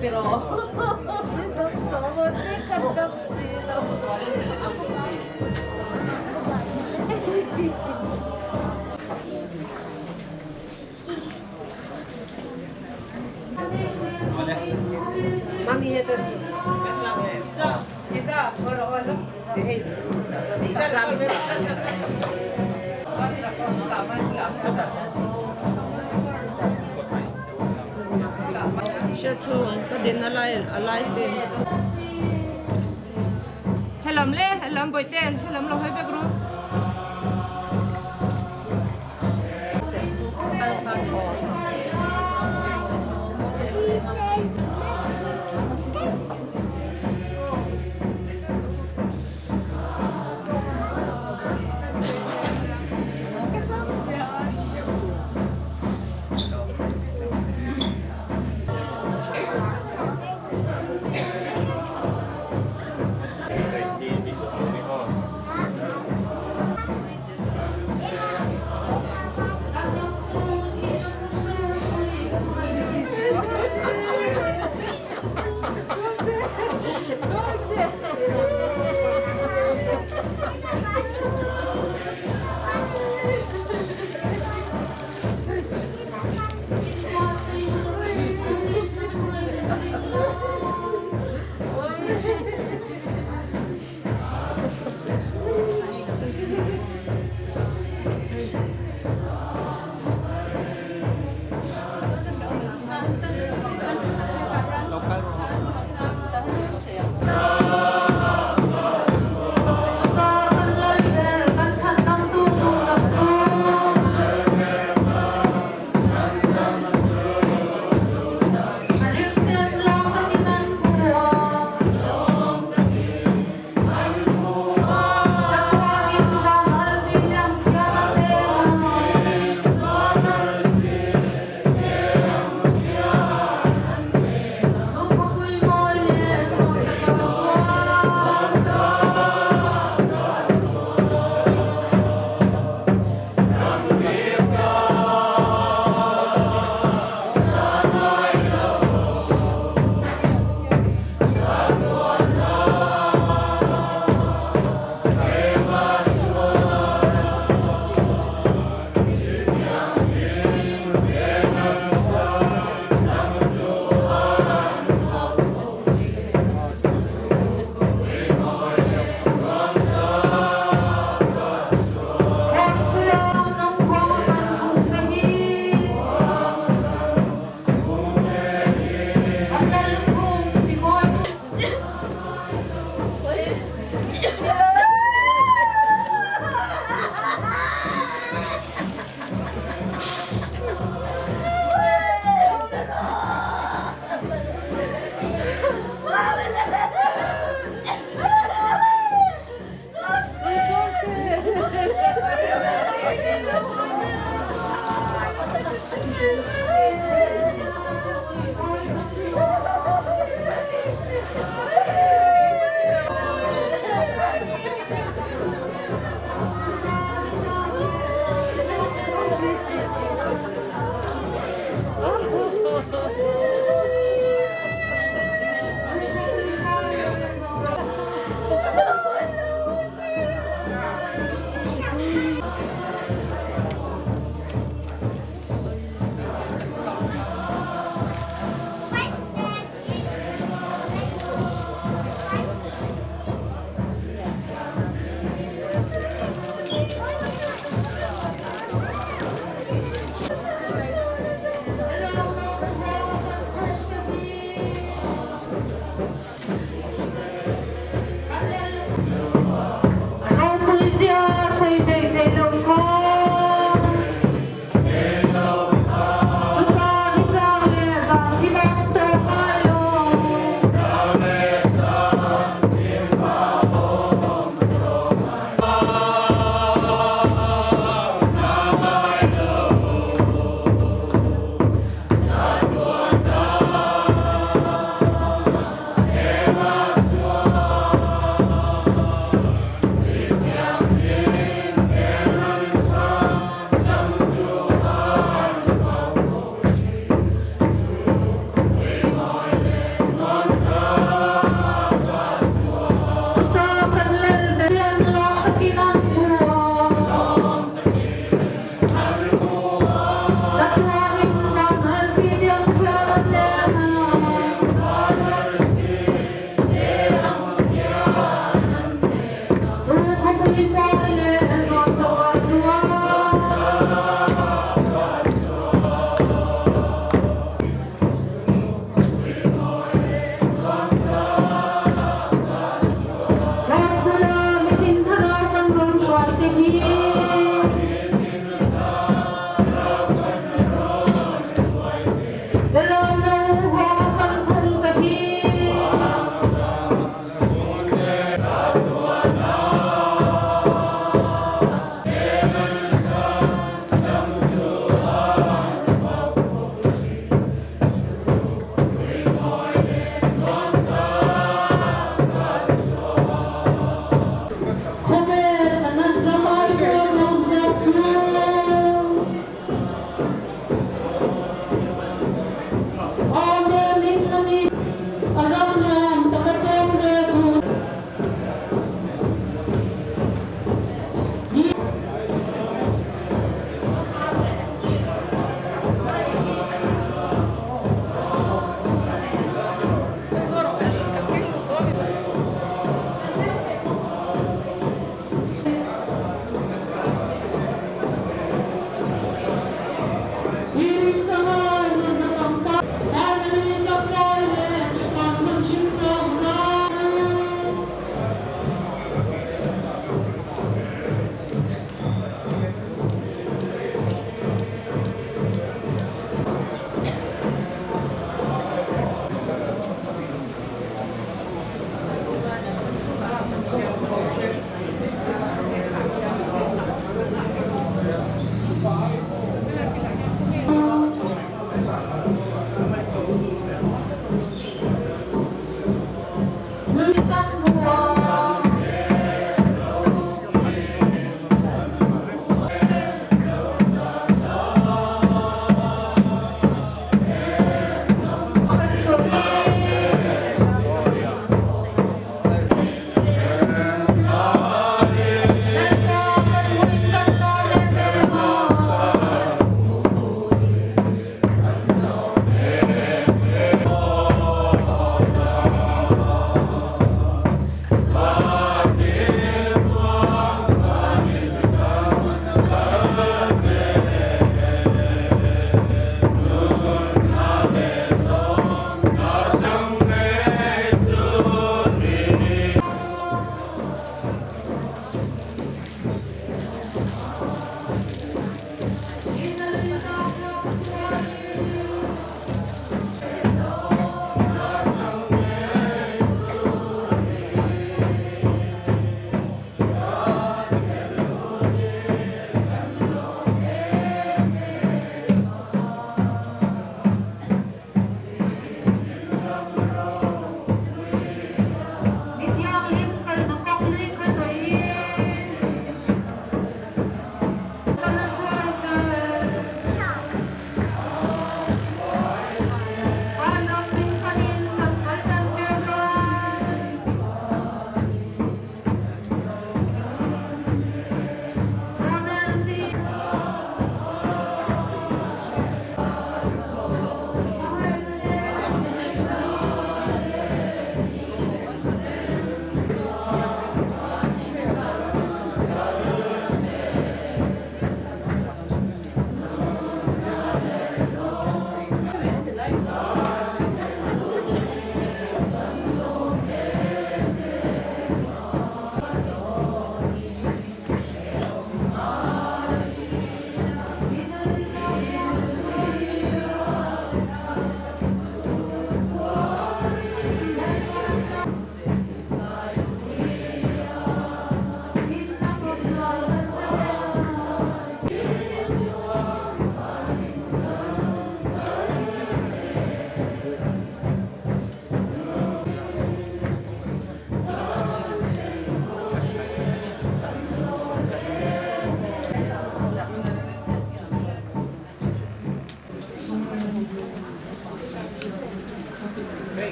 Pero Mami, ito. Isa. Oro. Isa. Siya to, kadin alay sin. Hello boyten, hello lo hay begru.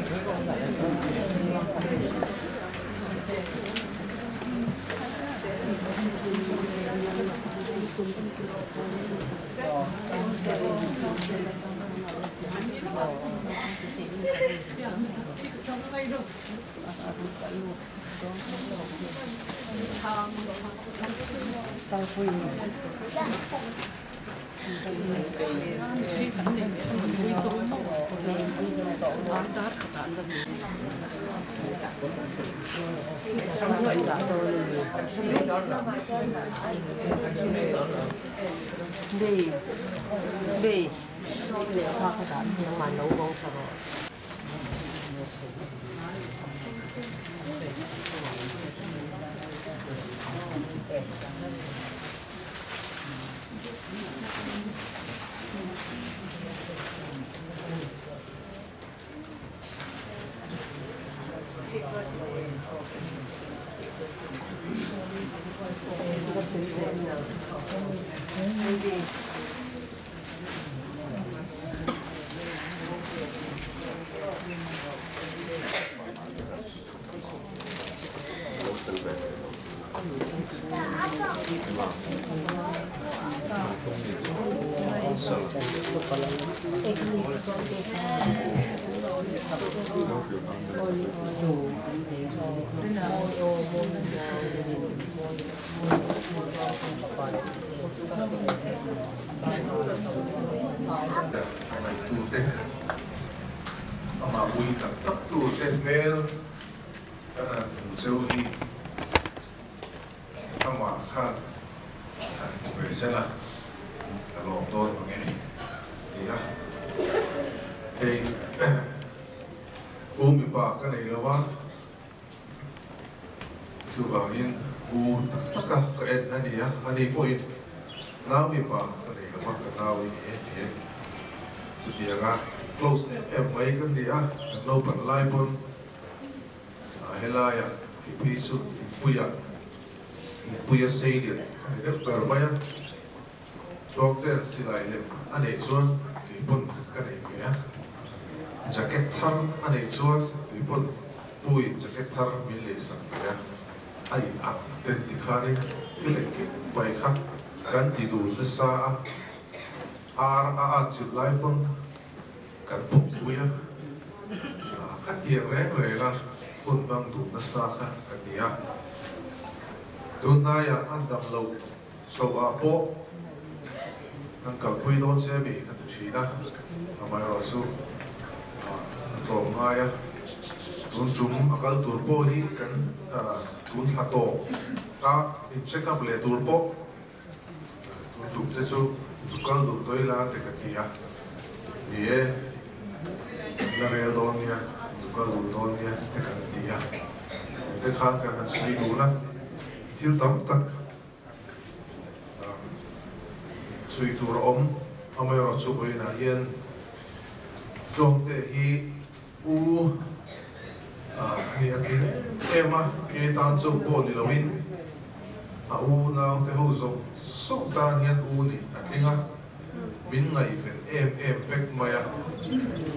Đi đi để hoa cái đạn nhưng mà nấu ngon sao rồi. Ama muita tattu temel kana zeuli ama khan vesela lo ton nge ya hey umi pa kana ilawa subangin u taka ka et ani ya ani point nawi pa kana ilawa ka nawi e dia close em mấy cái gì á lâu bằng lai bon helaya thì su puya xây điện cái tờ bay á doctor si lại lên anh ấy chuan thì bon cái này kìa jacket thar anh ấy chuan thì bon pui jacket thar mình lấy sang kìa ai à tên thì khai cái này cái bay khác kan ti du na sa a chit lai bon kan puk puya khát tiệm rẽ la kun bang du na sa kha kan dia tun na ya an dam lo so a po nang ka pui don se bi kan chi na amai ro su to ma ya tun chum akal tur po hi kan tun ha to ta in check up le tur po tun chum se su kal du toi la te ka dia ye la redonia kal du donia te ka dia te kha ka kan sui du na thil tam tak sui tur om amai ro chu oi na yen trong te hi u ni akin ema ke tan chu po ni lowin a u na te ho zo so ta ni u ni atinga min ngai fen em fek maya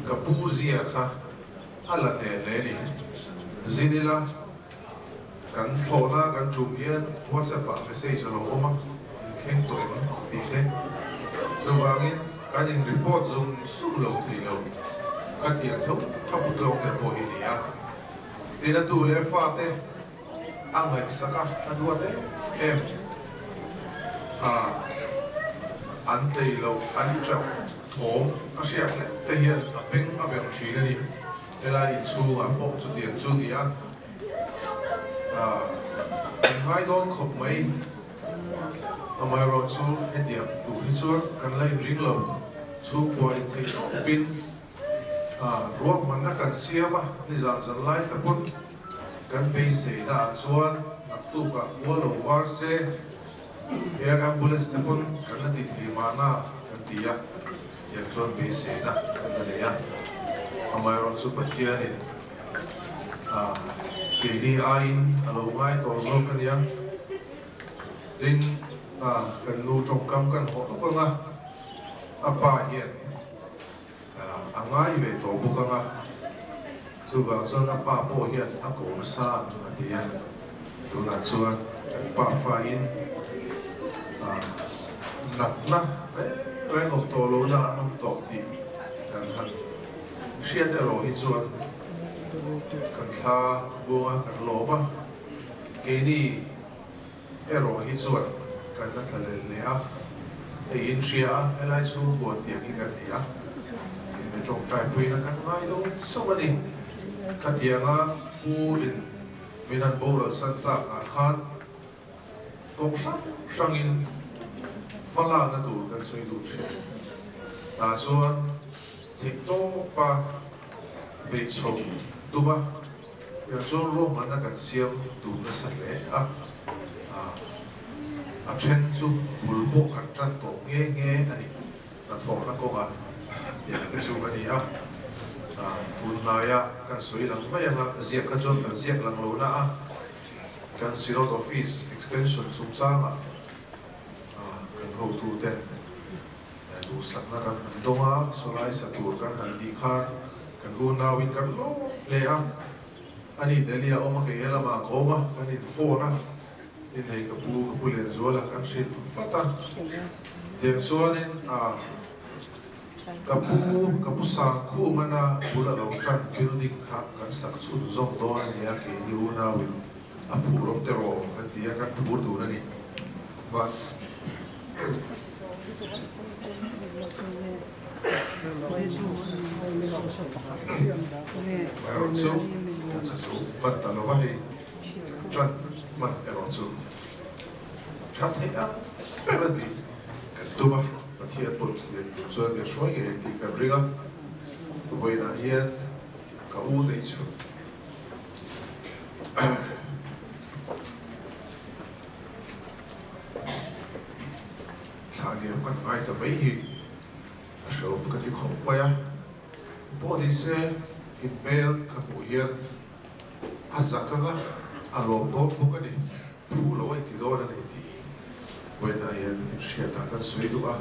ka pu zia kha ala le ni zinila kan thona kan chum hian WhatsApp message lo oma khen to ti the so wangin kan in report zum sum lo thi lo ka ti tho ka pu lo te po hi ya ti na tu le fa te ang hai saka adwa te em an tei lo an chau thom a siap le te hian a peng a veng chi ni ela in chu an po chu ti an mai don khop mai amai ro chu hetia tu hi chu kan lai ring lo chu poi te pin ruak man na kan siama ni zan zan lai ta pun kan pe se da chuan nak tu ka walo war se air ambulance te pun kan na ti thi ma na kan ti ya ya chuan pe se da kan le ya amai ro chu pathian in kini ain alo mai to zo kan ya tin kan lu chok kam kan ho to nga apa hian angai ve to bu ka nga dù vào cho nó ba bộ hiện nó cũng xa thì dù là chuan ba pha in nặng na rèn học tổ lô na nó tổ thì cần xuyên để rồi chuan cần tha bùa cần lỗ ba cái đi để rồi chuan cần nó thật là lẽ thì in xia cái lai chu buồn tiền cái gì á thì trong trái bưởi nó cần ngay đâu sao mà đi cái tiền á bu in mình ăn bầu là sẵn ta à khát tốt sang in phát là nó đủ cái suy đủ chuyện là xuân thì to ba bị chồng tu ba giờ cho rô mà nó cần xiêm đủ cái sạch lẽ chen chu bul bo kan tran to nge ani na to na ko ga ya ke chu ani tun na ya kan soi lang ma ya zia ka jon kan zia lang lo na kan sirot office extension chung changa kan ho tu ten du sak na kan donga solai sa tur kan han di khan kan gu na win kan lo le ani delia oma ke yela ma ko ma kan in phone in hei kapu len zola kan sin fata tiang chuanin kapu sang khu mana bula lo tran building kha kan sak chun zong do ani a ke lu na win a phurom te ro kan tia kan phur du na ni bas ro chu kan sa chu bat ta lo ba hi tran man ero chu chat he a perdi kan tu ba pathia pot de chu de shoi ge ti ka briga voi na ye ka u de chu thang ye kan ai ta bai hi a sho ka ti khom pa ya body se in bel ka bu ye a zakaka a lo to buka ni pu lo ai ti do na ni ti when I am share ta kan sui du a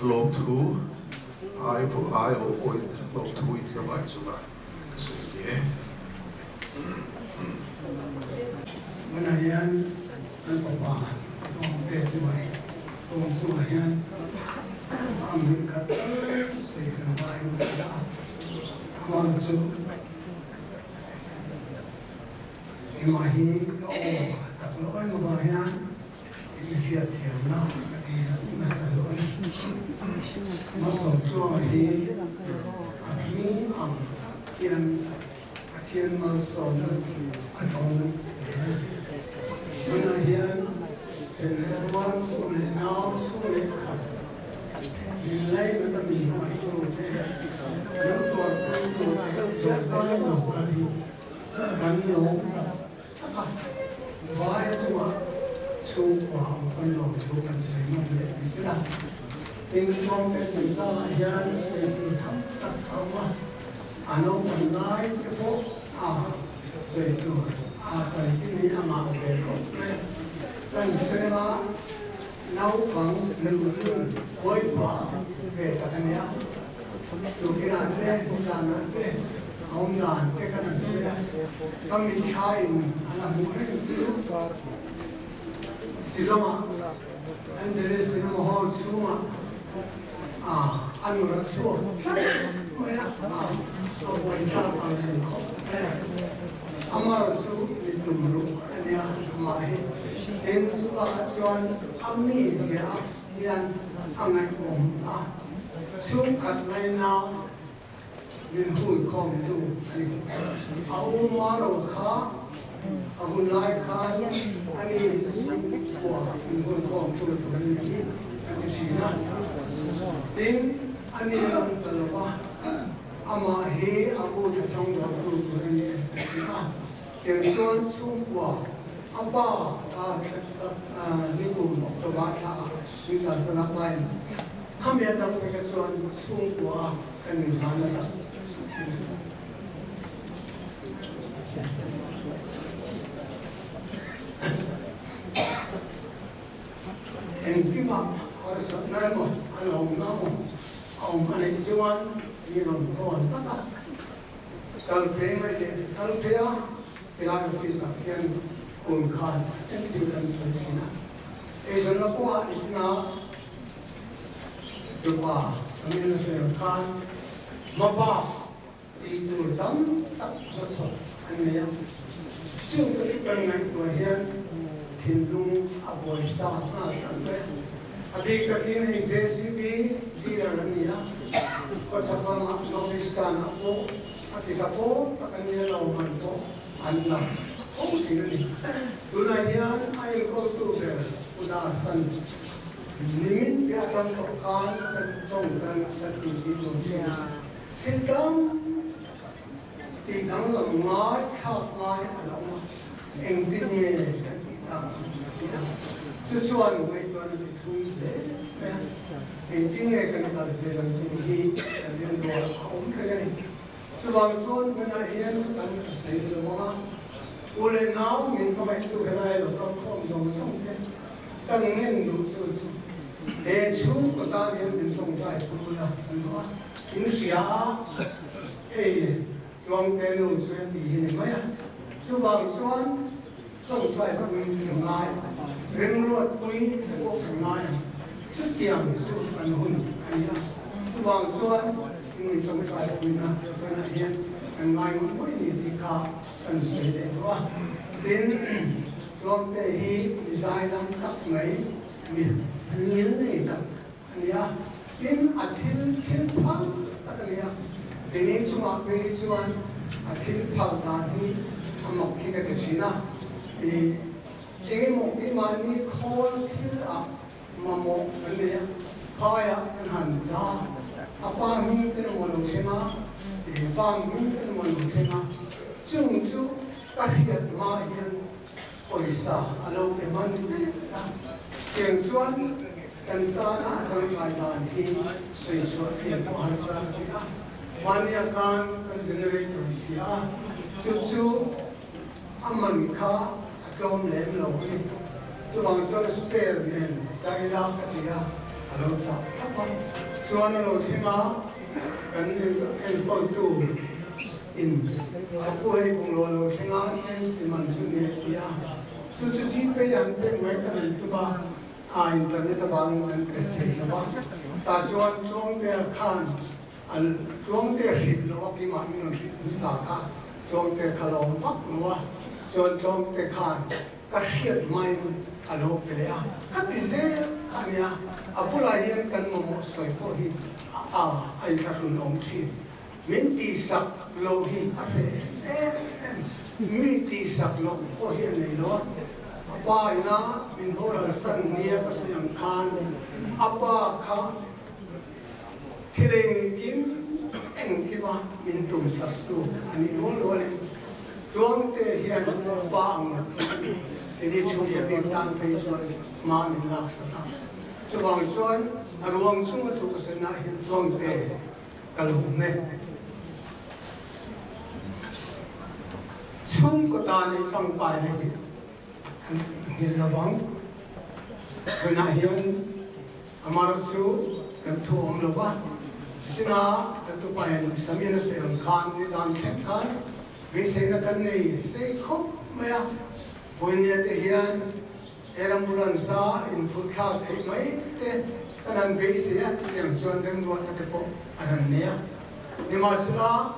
lo thu ai pu ai o oi lo thu i sa mai chu ba sui ye when I am an papa dong te chu mai dong chu mai yan am bin ka sei kan bai mu da am chu mà hi nó sắp lỗi mà bảo hiền thì việc thiểu nó thì nó sẽ lỗi nó sống cho thì mình ăn thiên mà sống ở trong mình là hiền thì nó quan cũng là nào cũng là khác mình lấy mà ta mình nói cho thế nó còn rồi sai nó là đi gắn nhớ vai chua chu quang con lồng chu kan sei ma le bi sila ting phong te chu za hian sei bi tham tak thawa ano man lai che po sei tu chai chi ni ama ke ko ne kan se ma nau pang lu lu oi pa ve ta kan ya tu ki na te sa na te ông đàn cái này sẽ tâm mình khai là một cái xíu mà anh chỉ là xíu mà họ xíu mà anh nói xíu mấy ông quan trọng anh đừng có ông nói xíu đi tụm lúc anh ya mà hết đến chỗ là chọn ông mi gì á hiện ông này cũng xíu cắt lại nào mình hui không đủ ông mà đâu khá ông lại khá anh ấy của mình hui không đủ thì mình đi thì chỉ là đến anh ấy làm từ lâu ama he abu de song do tu ni tiền tuan chung qua apa ni ku to ba tha ni la sana pai kham ya jang ke chuan chung qua kan ni han la en kima har sa na mo ana mo ông anh ấy chuan như là còn tất cả Kalau pernah ini, kalau pernah kita bisa kian unkan, ini bukan solusinya. Jangan lupa isna doa, sambil sekarang mapa itu dam tak cocok, ini yang siapa yang mengajar Hindu abolisa, sampai अभी कभी नहीं जैसी भी रनिया और सपना नौकरिस्तान आपको अतिका को तकनीय लाउमान को अन्ना ओ चिन्नी दुनिया आयल को तो बेर उदासन निमित व्याकरण को कान तंग कान तत्ती दुनिया तिंदम तिंदम लंगाई खापाई अलामा एंडिंग में Tujuan mereka itu tujuan, intinya kan kalau sedang tinggi dan dua kaum kerja ini. Sebab tuan menahian kan saya semua, oleh naum min kami itu kenal lokal kaum sama-sama, kan ingin lucu. Cu kata yang bintang saya pula, ini siapa? Tuan tenu tuan di sini maya. Sebab tuan trong thoại các mình thường ngài riêng luật quý của thường ngài trước tiệm sự phần hồn anh nhá tôi bằng xuân mình trong thoại của mình tôi là hiện ngài muốn mỗi niệm thì cả cần sự để đó đến trong thế hi design đang các mấy miền miền này các anh nhá đến thiên phang các anh nhá đến chúng ta về xuân thiên phang là đi một khi cái chuyện nào cái một cái mà đi khôn thiên ạ mà một cái này khai ạ cái hành ra apa mình cái một đồ thế mà vàng mình cái một đồ thế mà chung chú các hiện mà hiện ôi sa alo cái mình sẽ tiếng xuân cần ta đã trong vài đàn thì xây dựng thiên của hành sa kia mania kan generator sia chút chú aman kha Kaum lem lo ni, so bang so spare men, saya dah kaya, kalau siapa, so anu lo sima, kan en tu in, aku hai pun lo sima sen iman suni dia, so cuci pe yang pe mereka itu bah, internet bang internet bang, tajuan tuang dia kan, tuang dia hit lo, kima minum hit pusaka, tuang dia kalau fak loจนแต่ขาดก็เขียนไม่อารมณ์ไปเลยก็พิเศษอันนี้อาบุลาเรียนกันมาหมดสวยพอหิไอ้ข้าคุณองค์ที่มิติสักโลหิตอะไรมิติสักโลพอเห็นในรถอาป้ายนะมินโบราณสันเนียก็สยามคานอาป้าข้าที่เล่นกินเอ็งคิดว่ามินตุ่มสักตัวอันนี้รู้เลยTuang te hian bang ini chung te tang pe chuan ma min lak sata chuang chuan arwang chung tu ka sana hian tuang te kalhum ne chung ko ta ni thang pai ne hian lawang na hian amaro chu kan thuang lo ba china kan tu pai samina se an khan ni zan khem khan vì thế là cái này sẽ không mấy à hồi nay thì hiện ambulance in phút khác thì mấy cái anh về sẽ thì làm cho anh luôn cái bộ anh này nhưng mà sau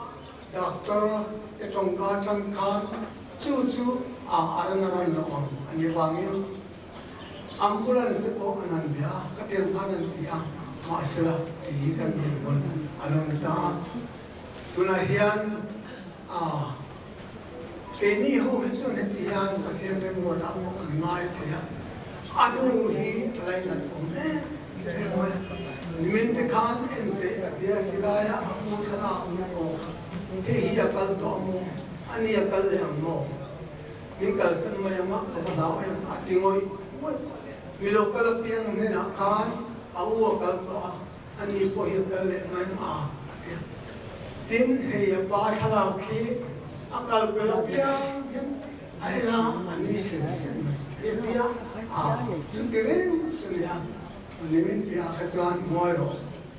doctor cái trong cái trong khám chú anh nó anh ấy vang yêu ambulance cái bộ anh bia cái tiền anh bia mà sau thì cái gì cũng anh ta sudah hiện cái này họ hết cho nên thì anh có thể đem một đạo một cái ngay thế anh hi lại là cũng thế rồi mình thì khán em thế bây giờ cái này aku sana aku thế hi akal to mo ani akal yang mo mình kal san mo yang ko pa daw em atingoy mi lokal piang ne na khan au akal to ani po hi akal le ngai tin hay ba thala khi akal pelapya ai na ani sen dia sendiri selia nimin pia khajan moiro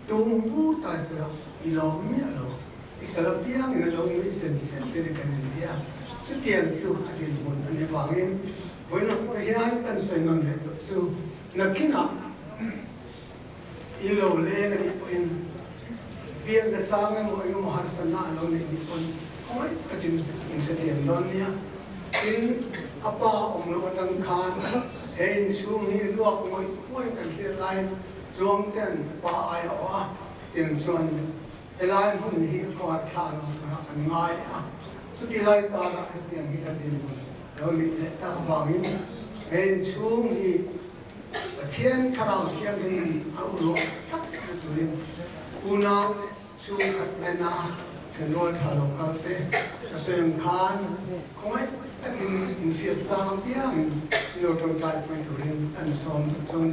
tumbu tasla ilom mi alo ikala piang ina lo ni sen kan dia chu tian chu tin mun ani wangin voina ko hian kan soi nam le chu nakina ilo le ni in piang ka changa mo yo mahar sana lo ni pon koi katin in se tian don nia in apa om lo tang khan hein chu hi luak moi kan thia lai luang ten pa ai a in chuan elai hun hi ko tha no kan ngai a chu ti lai ta ra tiang hi kan din lo li ta wangin hein chu hi thiên karao thiên thì áo lụa chắc tụi mình una chú cái na cái nồi thả lộc cao tê cái xem khan không ấy cái in phiệt trang bia in nồi trong trái phải tụi mình ăn xong xong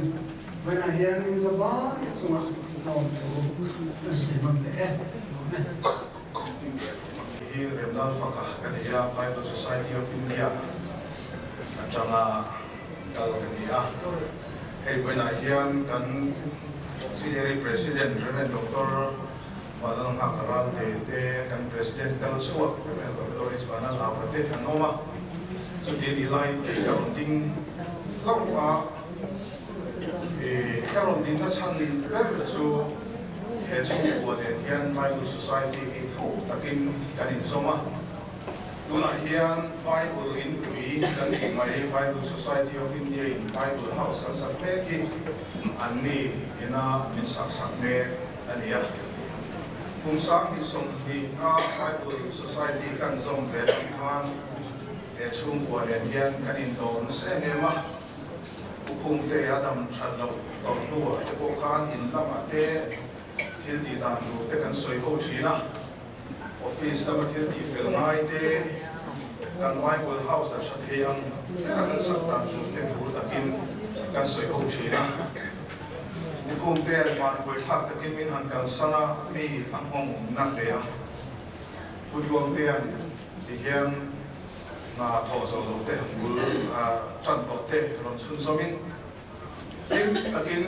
vậy là hiện in giờ ba cái chung là nào tụi cái xem bằng lẽ hi remla faka kania Bible Society of India changa kalania hey when I hear kan senior president Reverend Dr. Madan Hakaral de kan president kalsuak Dr. Isbana Lavate anoma so di lai ke counting lawa counting na chan ver so he chu ko de hian Bible Society e thu takin kanin soma tuna hian Bible in tui kan di mai Bible Society of India in Bible House kan sak me ki anni ina min sak me ania kung sang hi som hi a Bible Society kan zom ve han e chung ko ne hian kan in don se ne ma kung te adam chan lo to tu te ko khan in lama te thil ti dan lu te kan soi ho thina office lama thil ti fel ngai te kan Bible House da chat hiang era kan sak tan tu te tur takin kan soi ho thina kung te man ko thak takin min han kan sana mi among nak le a pudiwang te an ti hiang na tho so lo te bul a chan to te ron chun zomin tin takin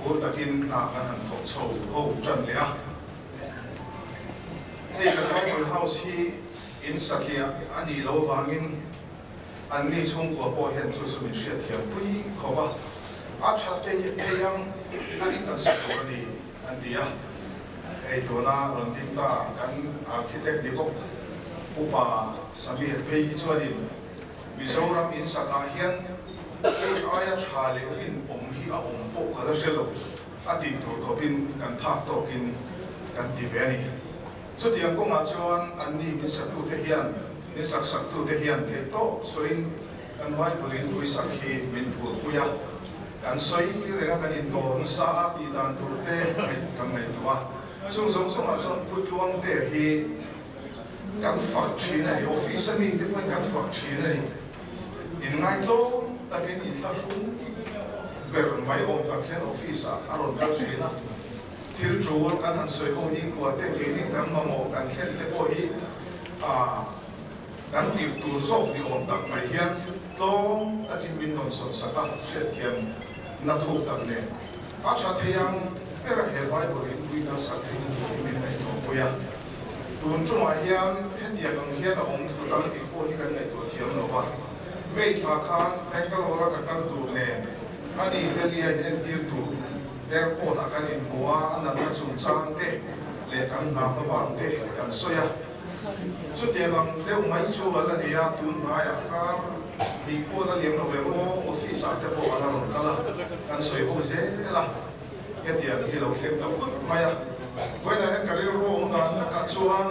ko takin na kan han tho so ho chan le a te kan Bible House hi in sakya ani lo wangin anni chung ko po hen chu su mi sia thiam pui ko ba a tha te yang ani kan sa ko ni an dia ei dona ron tim ta kan architect di ko upa sabi het pei chuanin Mizoram in saka hian ei aya thale rin om hi a om po kala relo ati to topin kan thak to kin kan ti ve ni chu tiang ko ma chuan anni min sa tu te hian ni sak tu te hian te to soin kan wai bulin tui sakhi min phur puya kan soi ri ra kan in don sa a ti dan tu te kan mai tua sung a son pu tuang te hi kan fak thina ni office mi te pon kan fak thina ni in ngai to takin in thla rum ber mai om takhen office a aron kal thina thil chuan kan han soi ho ni ko te ke ni kan ma mo kan thlen te po hi a kan ti tu zo ni om tak mai hian to takin min non son saka che thiam na thu tak ne a cha theyang era he bai bo in wi na sa thei ni min nei to ko ya tun chu ma hian he dia kan hian om thu tak ti po hi kan nei to thiam no ba mei tha khan angle ora ka kal tu ne ani delia en tir tu airport akan in Goa anan na chung chang te le kan na to bang te kan soya chu te bang le mai chu ala nia tun na ya ka di ko da lem no ve mo office a te po ala ron kala kan soi ho se la ke dia ki lo thlem ta put maya voi na hen kari ro om dan ta ka chuan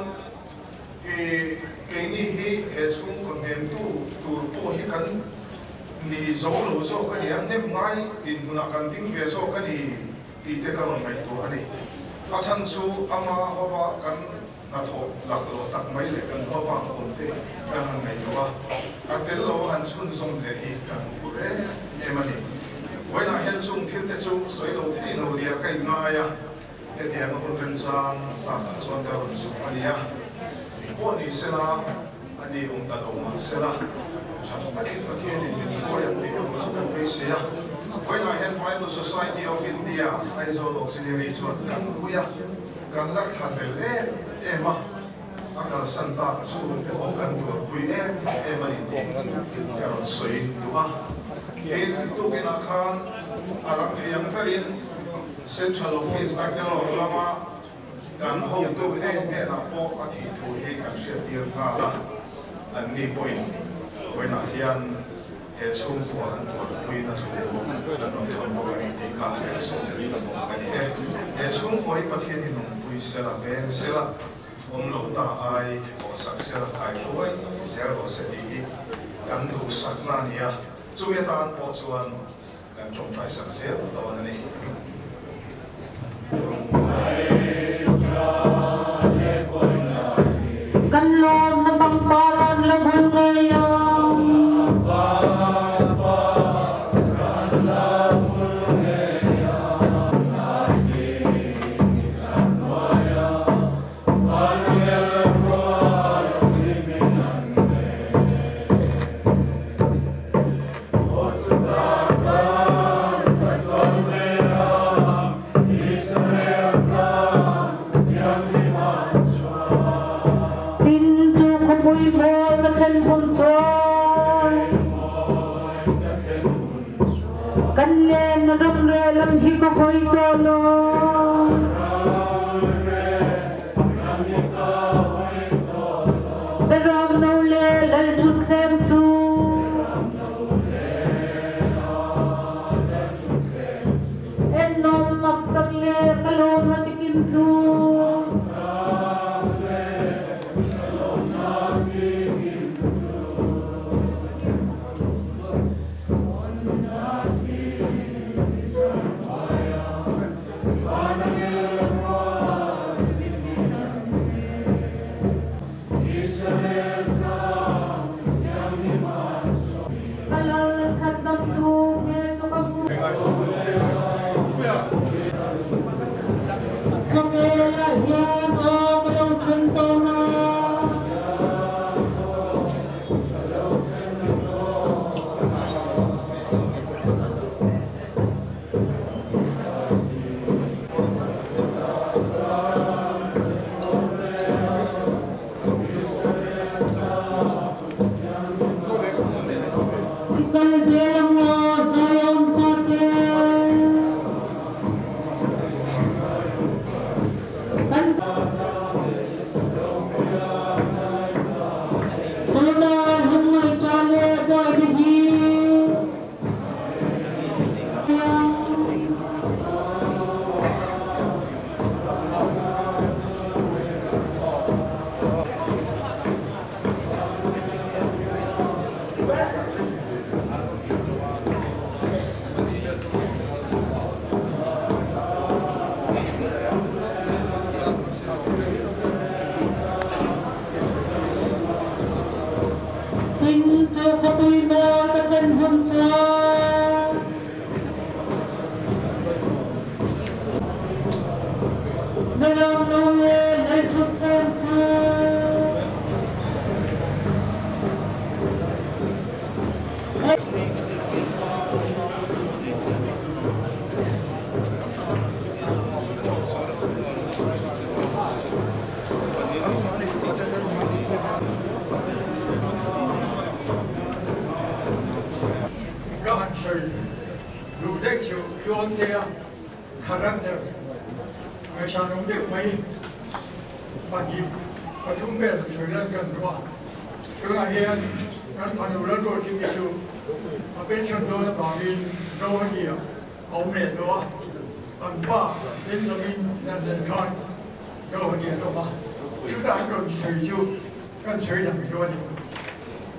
ke ni hi he chung condemn tu tur po hi kan ni zo lo zo ka ni an nem ngai din na kan ting ve zo ka ni ti te ka ron mai tu ani a chan chu ama howa kan na tho lak lo tak mai le kan howa kon te kan han mai tu a tel lo han chun zom le hi kan pure e mani voi na hen chung thil te chu soi lo te no dia kai nga ya ke dia ma kon kan sang ta ta chuan ka ron chu ani ya po ni sela ani ta lo ma sela chan takin pathian in ko ya te ko chu kan pe se ya voi na hen Bible Society of India ai zo auxiliary chuan kan puya กันรักษาเลยมาอาการสันตาสู้แต่ป้องกันตัวคุยมันอินทิการสวยตัวตัวเป็นอาคารอารักษ์ยังเป็นเซ็นทรัลออฟฟิศแบงก์นอร์ละมาการห้องตัวนับปอกอาทิตย์ทุยกันเสียเดียวกันละอันนี้pointวันนั้นยันเหตุสุ่มตัวอันตัวคุยนั่นถูกนั่นเราทำบอกกันที่ข้าเห็นสิ่งที่เราบอกกันเหตุสุ่มตัวอีกประเทศที่น้องคุยเสละเป็นเสละลงตาไอโอสักเสละไอช่วยเสละโอเสดีกันดูสักนานี่จุยตานปอชวนกันจงใจสักเสละตัวนี้กันลมน้ำบังปาลันละบุญเงยกันเล่นรำเรือลำฮิก็คอยโตโลไปรอบนูเล่และชุดแขนซูเอ็นนมมักตักเล่กะโลมาติกินดู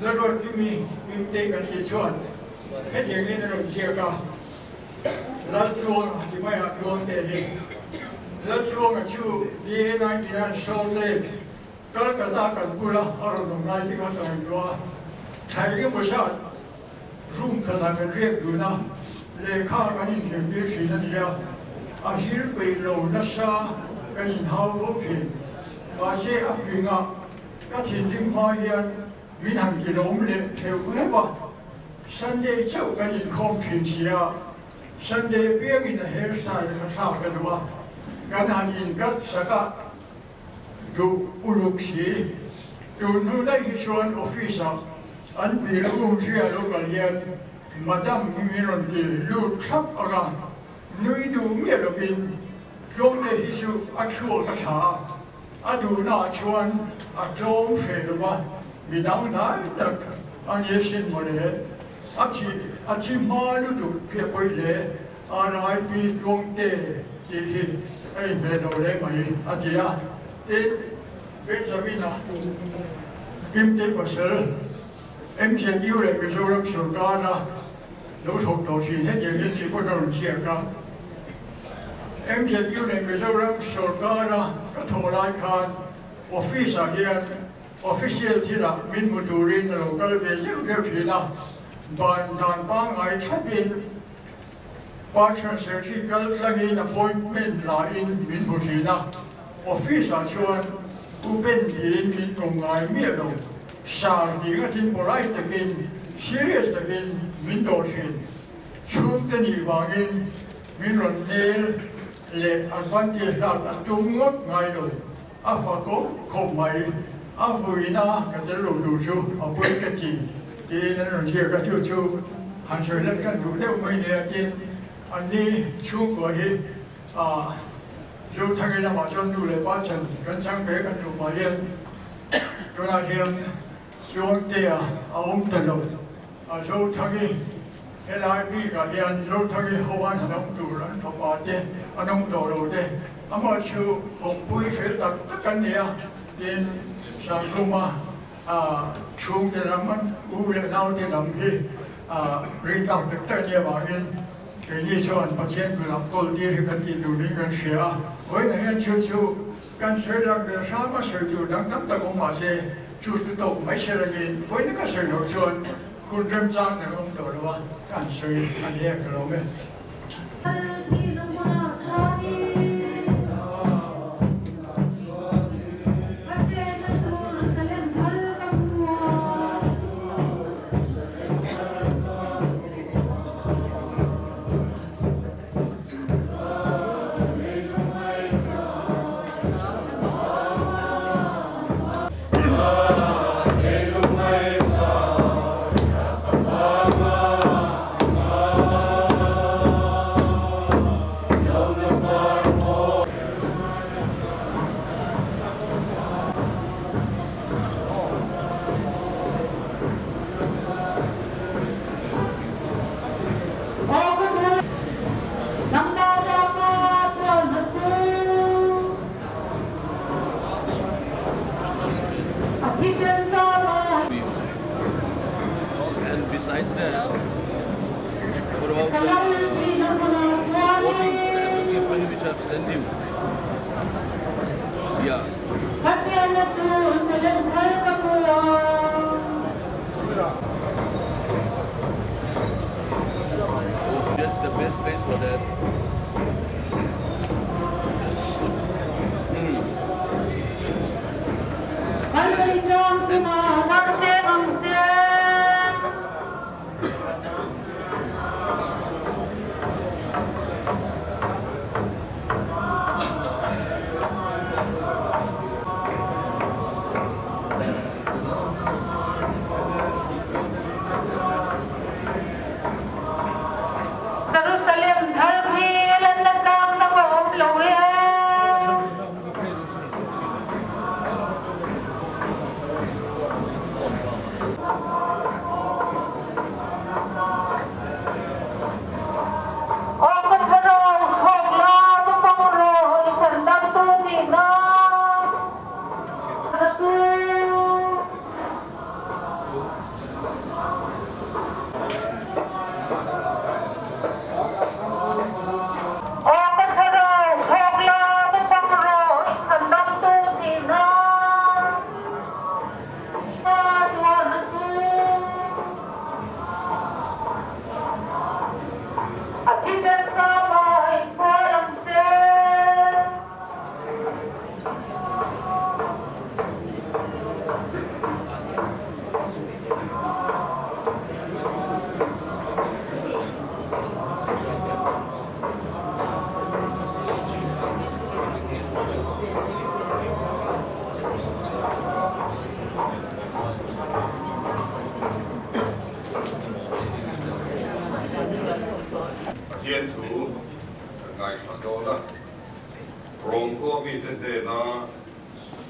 แล้วรถที่มีเต็มกันที่ชวนให้อย่างนี้เราเชียร์กันแล้วช่วงที่ไม่เอาช่วงเด็กแล้วช่วงชื่อดีนายกินโชว์เล็กก็กระตากันกุลาอารมณ์นายที่เขาต้องดูว่าไทยก็ไม่ใช่รุ่งกระตากันเรียกดูนะเลขากันยิ่งเขียนที่สีนั่นเดียวอาชีพไปโลนัชชากันยิ่งเท้าฟุ้งฟิ้งว่าเชื่อฟิ้งอ่ะก็ทิ้งทิ้งพอเฮียนวิธีกิโลเมตรเท่าไหร่บ้างฉันได้เจ้ากันยิ่งคอมฟิ้งเชียฉันได้เบี้ยกินเฮร์สไตล์เขาทำกันว่า ก kan hanin kat saka du uluksi du nu dai chuan officer an bilu sia local yan madam miron di lu thap aga nui du mi robin long de issue actual ka adu na chuan a jom shelo mi dang da tak an yesin mole achi malu du ke poile RIP long de ji ai me do le mai atia e besavina kim te pasal em sẽ yêu lại cái số lượng sổ ca ra đấu thuộc đầu xin hết những gì có đầu chia ca em sẽ yêu lại cái số lượng sổ ca ra các thổ lại khan office again official thì là mình một tù riêng là cái về sự theo chỉ là đoàn ba ngày chấp in ba trăm sáu mươi cái là in appointment là in mình một chỉ là office chuan open in mình cùng ngày miết đâu sao thì cái tin polite again, serious again, mình đồ chuyện, chúng ta đi vào in, mình luận đề le advantage là trung ngốc ngay rồi, à phải có không may, à phải na cái đó đủ đủ số, à phải cái gì, thì nên là chia cái số, hành xử lên cái đủ đều mấy này tiền, anh đi chung có gì, số thằng cái nào mà cho đủ lại 8,000, cái sang bé cái đủ mà yên, cho nên hiện chúng ta ông ta lo, số thằng cái lại bị cái hiện số thằng cái hoa anh ông chủ人头发的，anh ông tổ đồ的，mà số học bồi phết tất cả này, đến sáng hôm mà chúng ta làm ăn, u lên nào thì làm gì, riêng đặc biệt tất nhiên mà cái như cho anh phát hiện cái làm tốt đi thì cái gì đủ đi cái gì với này chú cái sự là cái sao mà sự chủ đang nắm tay công phát sẽ chú tổ mấy sự là gì với những cái sự đầu xuânคุณเริ่มสร้างในองค์ตัวแล้วว่าการสื่ออันนี้ก็เราไม่ And besides that, what about the voting application which I've sent you? Yeah. Oh, that's the best place for that.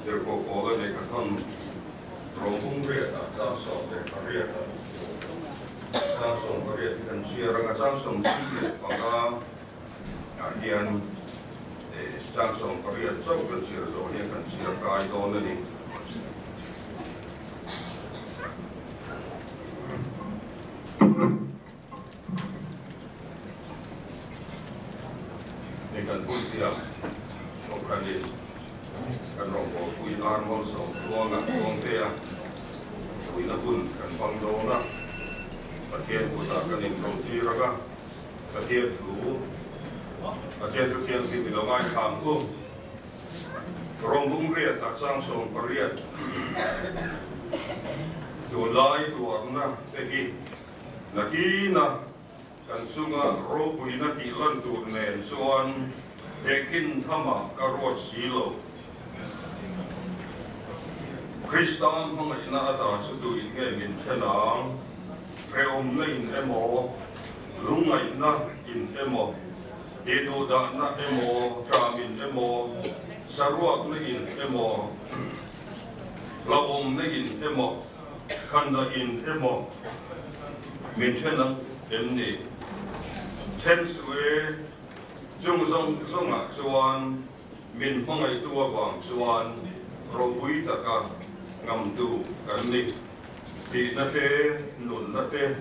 There go all the neighborhood from Rieta, that's all the Rieta. That's all Rieta can see a Rangasan, Panga, again, Samson Korea, so can see a zone here, can see a guide on the knee. They can put the up, okay. Kan rong kui armol so tuang tea kui na pun kan bang do na pakian puta kan in roti raga pakian tu kian ki bilongai kham ku rong bung ria ta sang song paria tu lai tu arna te ki na kan sunga ro kui na ki lan tu nen suan ekin thama karot silo Kristan mga inaata sa tuwid ngayon silang reom na in emo, lungay na in emo, eduda na emo, tramin emo, saruak na in emo, laom na in emo, kanda in emo, minsenang emni. Tenswe, jungsong suwan, min mga ituwa bang suwan, robui taka, ngam tu kan ni ti na te nun na te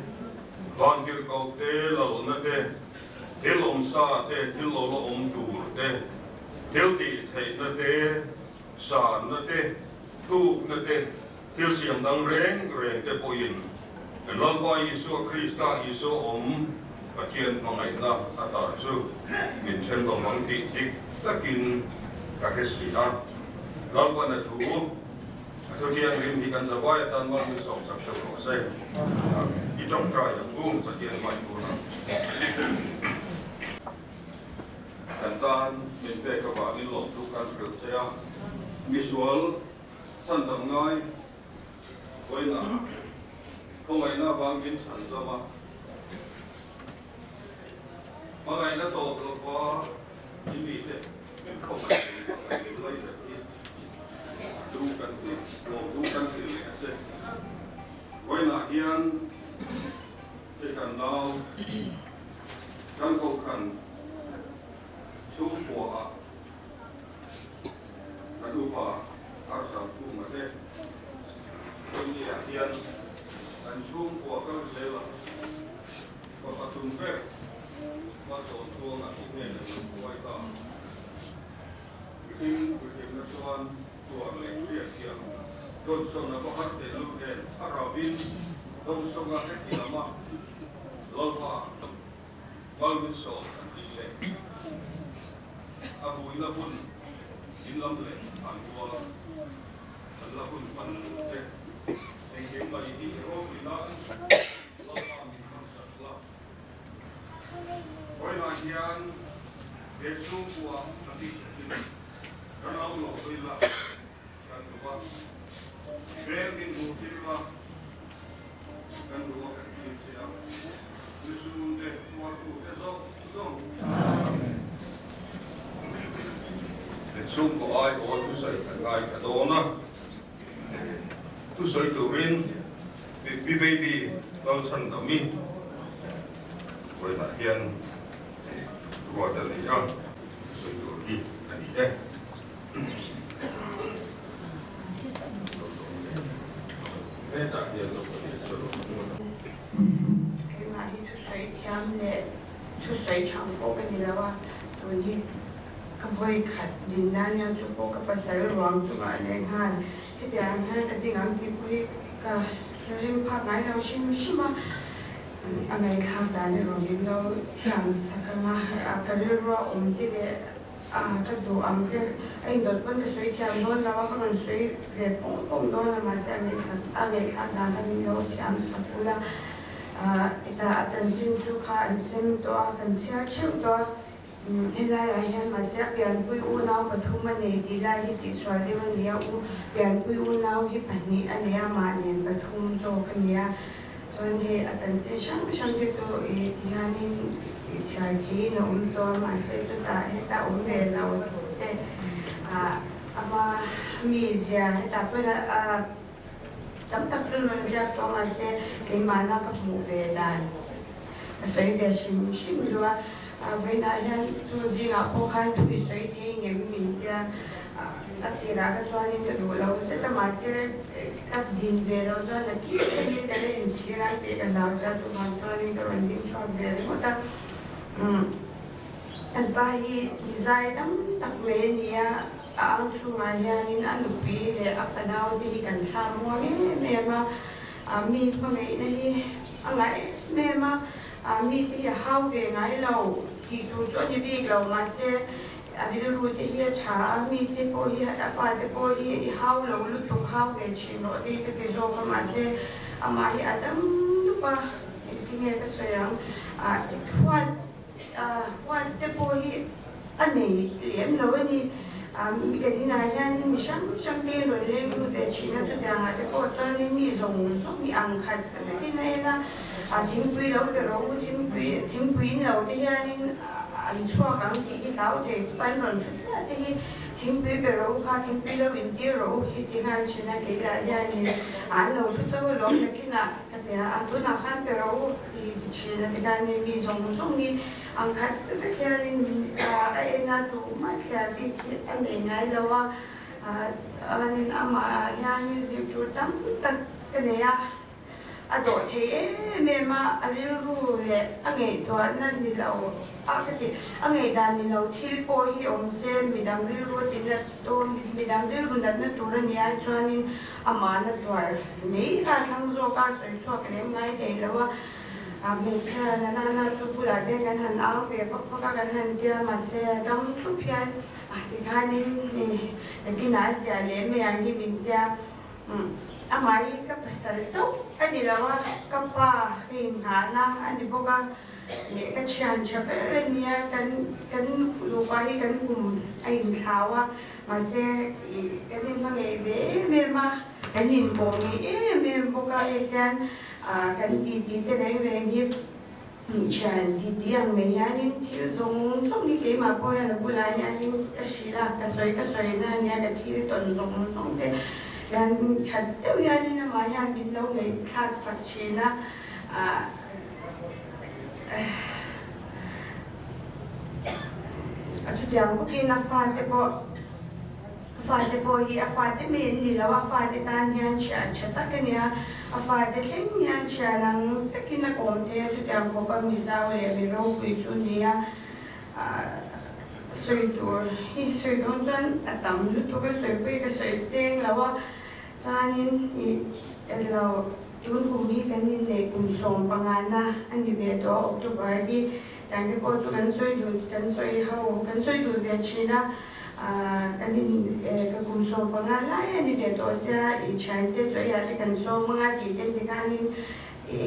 van kir kau te lo na te tilom sa te tilo lo tu te til ti thei na te sa na te tu na te til siam dang reng te poin kan lal ba Yesu Krista Yesu patien mangai na ata su min chen lo mang ti takin ka Krista lal ba na tu Tôi kiên rim thì cần zawai tan mang đi sòng sạc sạc nổ xe, đi trong trại yang buông và tiền mạnh của nó. Cảnh tan mình về các bạn đi lộn tu can được xe, visual sản phẩm ngay, với là không ai na vang kiến sản ra mà ngày na tổ được có chính vì thế mình không phải lấy được dukan ti se koi na hian te kan lau kan ko kan chu po a kan u pa ar sa tu ma te koi ni hian kan chu po ka le la ko pa tum pe ma so tu na ti ne ko ai ta kin ku te na chuan tuan leng ria siam don song na ko hat te lu den arabin don song a ke ti lama lolpa wal min so an ti le abu ina pun in lam le an ko la pun pan te eng ke mai ni ro ina lolpa min kan sa la oi na hian ke chu kwa ati kan au lo ila Berkin buktilah kan dua kali siap. Lusunde waktu esok dong. Esok ko ay ko tu sai ay kadona. Tu sai tu rin baby lang san dami. Koi na hian dua dali ya. Sai tu di ani Cái mà đi thu水天咧，thu水長波嘅嘢啦，對啲個會ขัดดินนั่นยังจุโปกับภาษารวมจุมาแรงหันที่แต่อันนี้ก็ดิ่งอันที่คุยกับเราเรียนภาคไหนเราชิมมาอเมริกาแต่ในโรงเรียนเราเที่ยงสักมาก็เรียกว่าที่เด็กก็ดูไอ้ดดมันสวยเที่ยงโดนแล้วก็มันสวยเด็กผมโดนมาเสียอเมริกาแต่ในโรงเรียนสักละแต่อาจารย์จินทุกข้าอันเส้นตัวกันเชื่อเชื่อตัวเห็นได้เห็นมาเสียเปลี่ยนปุยอูน้าปฐุมมันนี่ดีได้ที่ติดสวดที่มันเลี้ยอูเปลี่ยนปุยอูน้าที่ปันนี้อันนี้มาเนี่ยปฐุมโจกันเนี่ยตอนที่อาจารย์จิช่างที่ตัวที่ฮันนี่ชายที่หนุ่มตัวมาเสียตัวตาให้ตาอุ้มเดินเราแต่ ama mi zia ta pera tam tak tun man zia to ma se ke mana ka mu ve dan sai de shim shim lua ve na ya tu zinga po khan tu sai the nge mi ya a tira ka chuan in du lo se ta ma se ka din ve lo chuan na ki se ni te le in chira ke ka la cha tu man chuan in ka ran din chuan ve mo ta an ba hi design am tak me nia ang chunga hianin an lupi le a panaw di kan thla mo me ma mi pa me na hi angai me ma mi ti hau ve ngai lo ki tu cho ni bi lo ma se a bi lu ti hi cha mi ti po hi a pa te po hi hau lo lu tu hau ve chi no ti te zo ka ma se ama hi adam lu pa ti nge ka so yang what te po hi anei lem lo ni mi cái đi này nha nhưng mi sáng kia rồi lên luôn để chỉ nó cho rằng là cái cô cho nên mi dùng số mi ăn khát cái này là thiên quý đâu cái đâu thiên quý đâu thì anh chua cái cái đâu thì ban đầu chút ra thì thiên quý cái đâu ha thiên quý đâu bên kia đâu thì hai chuyện này cái là nhà này anh đâu chút sao lâu cái nào cái là anh tôi nào khác cái đâu thì chuyện là cái này mi dùng số mi ăn khát cái này na tu mà cái bị anh ấy ngay đâu anh ama yang itu tam tak kena adoi thế mẹ mà anhรู้เลยanh ấyตัวนั่นนี่เราcáiที่anh ấyด้านนี่เราที่พอที่องค์เซนมีดังรู้ที่นั่นตัวมีดังรู้นั่นนั่นตัวนี้ไอ้ชวนนี่อามานั่นตัวนี่การทำโซกาสวยชอบกันยังไงเดี๋ยวว่ามีแค่นั้นทุกผู้หลักเรียนกันหันเอาไปพวกกันหันเดียวมาเสียต้องทุกเพียงที่ท่านี้ที่น่าเสียเลยไม่อย่างนี้บินเดียอามาอีก็ภาษาเจ้าอันนี้เราว่าก็ป้าริมหานะอันนี้พวกกันเนี่ยก็เชียนเชื่อเรื่องนี้กันลูกไปกันกลุ่มไอ้ข่าวว่ามาเสียกันนี่ทั้งเอ๋มากันนี่โบนี่เพวกกันเลยกันกันดีแต่ในเรื่องนี้ฉันดีอย่างไม่ยันที่ส่งนี่เกี่ยมาพออย่างบุญอะไรยันก็สิละก็สวยนั่นเนี่ยก็ที่ต้นส่งแต่ยันฉันเดียวยันนี่นะมายันบินเราเลยขาดสักชิ้นนะจุดอย่างพวกนี้นะฟ้าแต่พอฮีฟ้าแต่ไม่นี่แล้วว่าฟ้าแต่ตานยันฉันตักกันเนี่ยฟ้าแต่เล่นยันฉันนั่งแต่กินนักอมเทจุดอย่างพวกมีสาวเลยมีเราคุยจุดนี้สวยตัวจนต่ำจุดตัวก็สวยคุยก็สวยเสียงแล้วว่าจานี่เราจุดกลุ่มนี้กันนี่ในกลุ่มส่งปังงานนะอันนี้เดี๋ยวออกตัวไปที่แต่ที่พอตัวกันสวยดูกันสวยเขากันสวยดูเดี๋ยวชีนะกันนี่ก็กลุ่มส่งปังงานไล่อันนี้เดี๋ยวตัวเสียอีกใช้เดี๋ยวสวยอยากจะกันส่งปังงานที่เด่นที่การนี่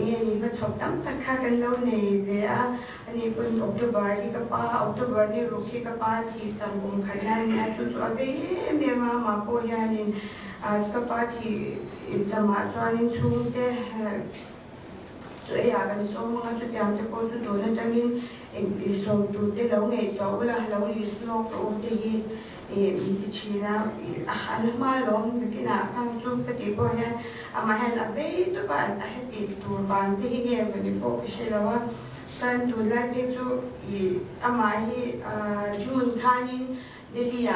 เงี้ยนี่ก็ชอบตั้งแต่ข้ากันแล้วเนี่ยเดี๋ยวอันนี้เป็นออกตัวไปที่กับป้าออกตัวไปนี่รู้ที่กับป้าที่จังกลุ่มขนาดนี้จุดๆไปเดี๋ยวมาโปรยานี่กับป้าที่จะมาจวนชุ่มเตะสวยอยากกันส่งมาสุดยอดจะพอสุดโดนจังนี้ส่งตัวเตะเราเนี่ยตัวเวลาเราลิสต์เราตัวเตะมีชีนะอันมาลงไปกินอาหารชุ่มกะทิพอเนี่ยมาให้เราไปตัวบ้านให้ติดตัวบ้านที่เนี่ยมันจะพอใช่แล้วว่าการดูแลที่จูมาให้จูนท่านี้เดีย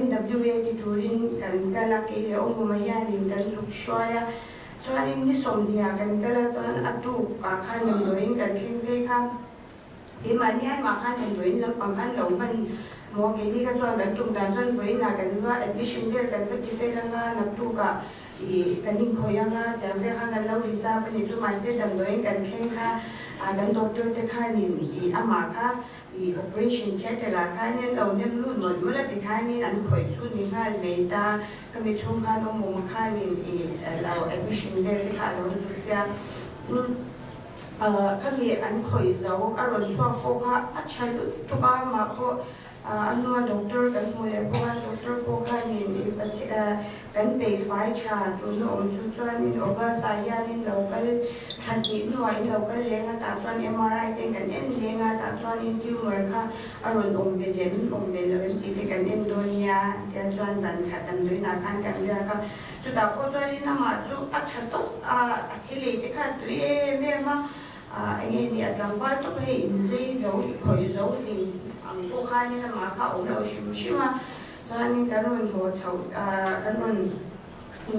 MWA di turin kan kala ke o mumaya din kan sukshoya chuanin ni somdia kan kala ton atu ka khan loin kan thingve kha imani ai ma khan loin lam pang khan lo man mo ke ni ka chuan kan tum dan chuan boin na kan wa admission der kan ti fe langa na tu ka kan ning khoya nga jam ve khan lo risa pa ni tu ma se dam loin kan theng kha kan doctor te kha ni ama kha operation theater la kha ne lo nem lu no mo la ti kha ni an khoi chu ni kha me ta ka me chung kha no mo kha ni lo admission der kha lo su sia ka mi an khoi zo a ron chwa ko kha a chhan tu ba ma ko anu doctor kan mo le ko doctor ko kha ni kan be fai cha tu no om chu chuan in oga sa hianin local thati nuai local lenga ta chuan MRI te kan en lenga ta chuan in tumor kha aron om be lem lem ti te kan en donia te chuan san khatam dui na kan kan ria ka chu ta ko chuan in ama chu a thato a thile te kha tu me ma anh em đi làm bao nhiêu cái gì giấu khỏi giấu thì anh cô khai như là mà họ ổn đâu xíu mà cho nên cái mình hồ chậu cái mình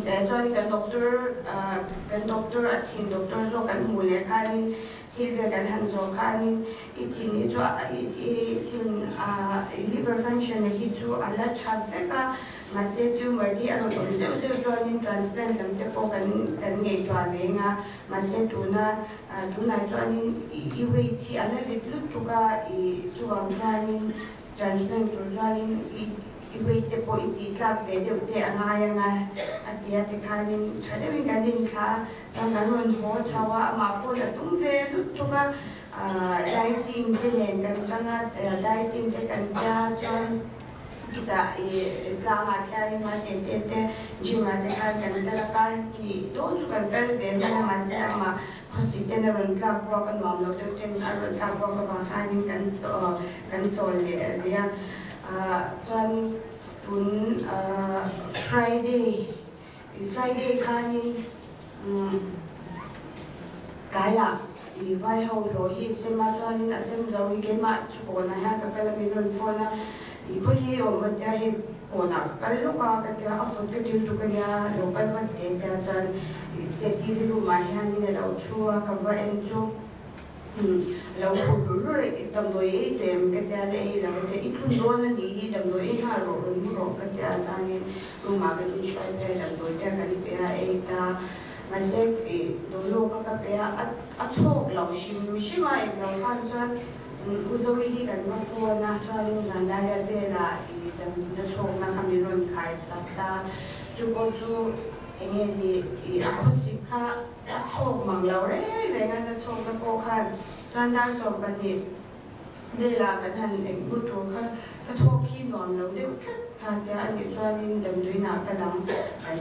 để cho cái doctor thì doctor cho cái mùi này khai thì về cái hàng số khai thì cho thì liver function này cho anh là chặt cái mà sẽ tumor thì anh cũng sẽ cho nên transplant làm cho cô cái nghề cho anh mà sẽ tu na cho nên iwe thì anh là việc lúc tu cái cho anh transplant cho nên iwe thì có ít là về điều thì anh ai thì khai nên thay vì cái gì cả trong cái luận hồ cháu mà cô là đúng về lúc tu cái dieting thì nên cái trong dieting thì cái cho kita sama kaya tete jima de kan kan ki to su kan de mana masa ma khosi te na ron ka ko kan mam lo te ron ka ko ka khanin kan so le ya chuan tun Friday khanin kaya i vai ho ro hi sema chuan a sem zo i ke ma chu ko na ha ka kala mi ron phone 이번에 어머니의 워낙 깔로가 그냥 어떻게 될도 그냥 로컬만 대자전 대기로 많이 하는 라 추와 가봐 엔조 lau khuru tamdoi dem ka ta le la te ikun don ni tamdoi ha ro ro ka ta jani ru ma ga ni shoi pe tamdoi ta ka ni pe a ta ma se do lo ka pe a chok lau shim ma e lau kan chan uzowi kan ma ko na chan zandaya te la I da chok na kam ni ron khai sakta chu ko chu enge ni a ko sikha a chok mang lau re nga na chok na ko khan chan dar so ba ni de la kan han eng bu to kha ka thok khi nom lo de thak kha ta ani sanin dam dui na ka lam ka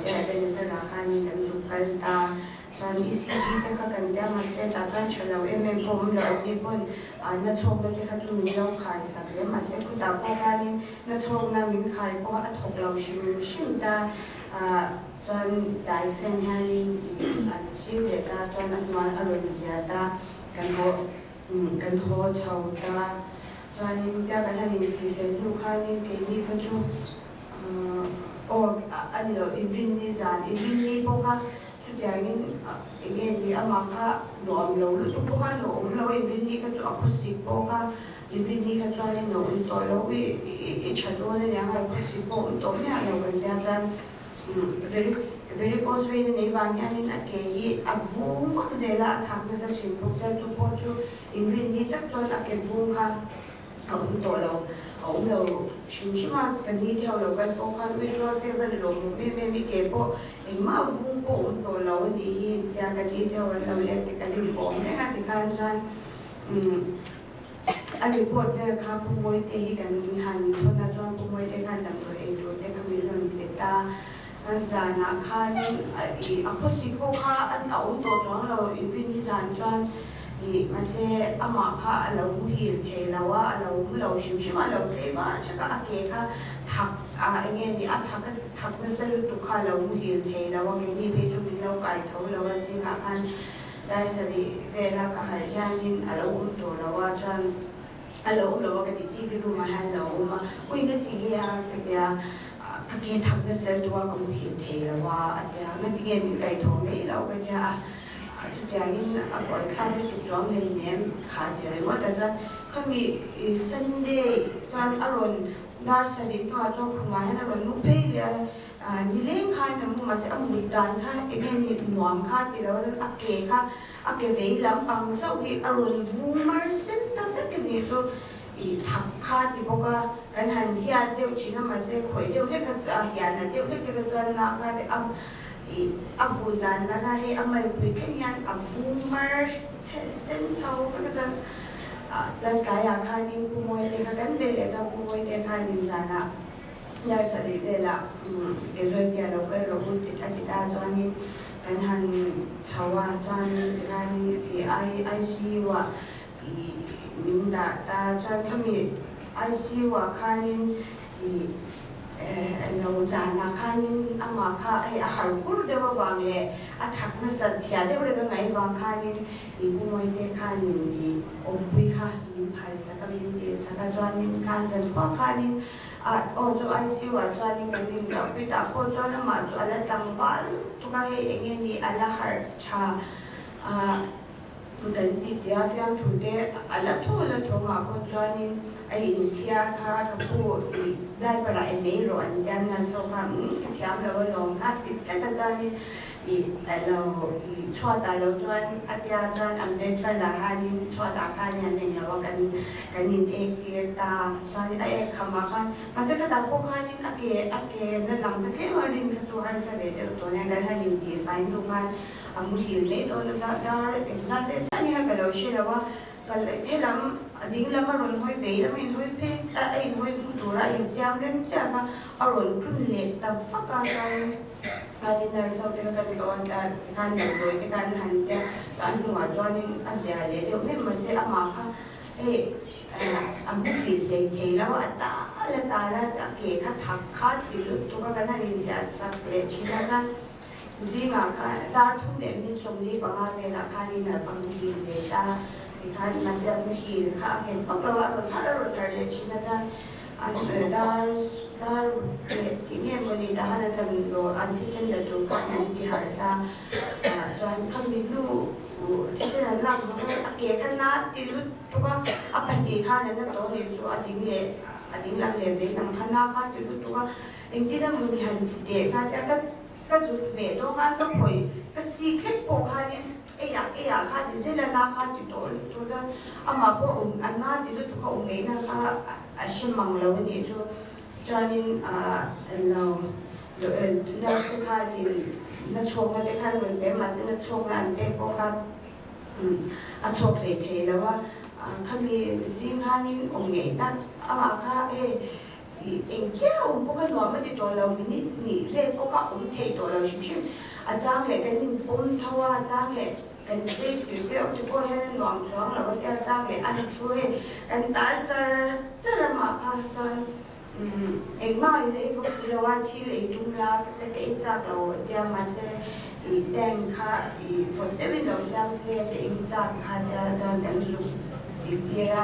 ta de ni sa na khan ni kan su kal ta chan ECG ta ka kan da ma se ta kan chalo pom lo ni pon na chok na ki kha chu mi lo khai sak le ma se ku ta ko ka ni na chok na min khai ko a thok lo shin ta chan dai fen hanin an chi le ta chan an ma a ro ni ja ta kan ho chau ta chan ni ta kan hanin ki se lu kha ni ke ni ka chu ani lo ibin ni zan ibin ni ko ka Jangan ingin dia maka doa lo itu bukan lo ibin ni kan tu aku sipo ka ibin ni kan soalnya lo untuk lo cakap ni yang aku sipo untuk ni ada benda dan very possible ni banyak ni nak kaya abu fakzela tak nasa cimpuk saya tu poju ibin ni tak tu nak kebun ka untuk lo 심심한 니theo cái cô khăn biết lo cái vấn đề mình kể bộ mà vùng bộ tổ lâu thì cha cái nitheo là làm cái điểm bộ này thì khăn san anh đi bộ cái khám phụ môi thì cái hành thôi là cho phụ môi cái hành làm rồi em rồi cái mình làm cái ta anh già nã khăn thì aku sih kok anh ấu tổ cho lâu ibin đi giàn cho thì mà sẽ ama kha lâu hi thế lâu shim lâu thế mà chắc cả cái kha thắc anh em đi thắc nó sẽ tụ kha lâu hi thế lâu cái này về chung đi lâu cái thấu lâu cái gì cả anh đại sẽ đi về là cả hai gia đình lâu tổ lâu chan lâu cái gì thì rumah lâu mà ui cái gì cái thắc nó sẽ tụ cái hi thế lâu cái cái cái thấu này lâu cái Jangan aku akan tujuan lainnya kajian. Walaupun kami Sunday jangan aron nursery tu aja kumai aron nupai dia nilai kai namu masih amudan kai, ini nuam kai tidak ada ake vei lampang jauh aron boomer sen tapi kini tu thak kai di boka kan handia dia cina masih koi dia kan hian dia kita tuan nak kai abudan na kahe amal pwikanya abumar sen chau ka dan kaya kanin pumoy te ka kan bele ka pumoy te kanin jana ya sari de la ezoi dia lo ke ro bu ti ta chuan in kan han chawa chuan ran ai si wa min da ta chuan khami ai si wa khanin lo zana khanin ama kha ai a har pur de wa wang le a thak na san thia de re ngai wang khanin bu moi te khanin om pui kha min phai sa ka min de sa ka chuan in khan san kwa khanin o jo ai si wa chuan in min da pi ta ko chuan ma chu ala tlang bal tu ka he enge ni ala har cha kan ti tia fiang thu te ala thu ma ko chuan in ai in thia kha ka pu dai para ai nei ro an yan na so ka ka thiam lo long kha ti ka ta chuan in lo chua ta lo chuan a tia chuan am den ta la ha ni chua ta kha ni an nei lo kan in ek ti ta chuan ai khama khan ma se ka ta ko kha ni ake na lam ta ke ma rin ka chu har sa le de to ne ga ha ni ti sai lu khan amu hi le do la dar exam de chani ha ka lo she la wa kal he lam ading lama ron hoi dei lam in hoi pe ai hoi du tura in siam ren cha ka aron kun le ta fa ka ka ni nar so te ka ko an ta kan ni do te kan han te kan nu wa jo ni a sia le de me ma se ama kha amu hi le ke la wa ta la ke kha thak kha ti lu tu ka na ni ya sa le china ka zinga kha dar thum le ni som ni ba ha le na kha ni na pang hi le ta kan masih aku hil kah kan pembawa berhala berkali Cina dan dar ini boleh dah ada tentang antisen dan kan di harta dan kami dulu Cina nak aku kan nak tilut tu kan apa di kan ada tu ni tu ading lang le deh nam kan nak kan tilut tu kan ini dah melihat dia kan kan sudah betul kan tak boleh kesikit pokoknya ya kha di se la na kha ti to da ama ko an na ti tu ko ngai na kha a shin mang lo ni jo janin lo na su kha di na chong na de kha lo be ma se na chong an be ko kha a chok le the la wa kha mi sin kha ni ngai na ama kha eng kia ko ka no ma ti to lo ni le ko ka the to lo shim a jang le kan ni pom thawa jang le kan se si te o ti ko hen nuam chuang lo ka jang le an chu he kan ta char ma pha chan eng ma le ko si lo wa thi le tu la ka ke cha lo dia ma se I teng kha I for te bi lo sang se te eng cha kha dia chan teng su I dia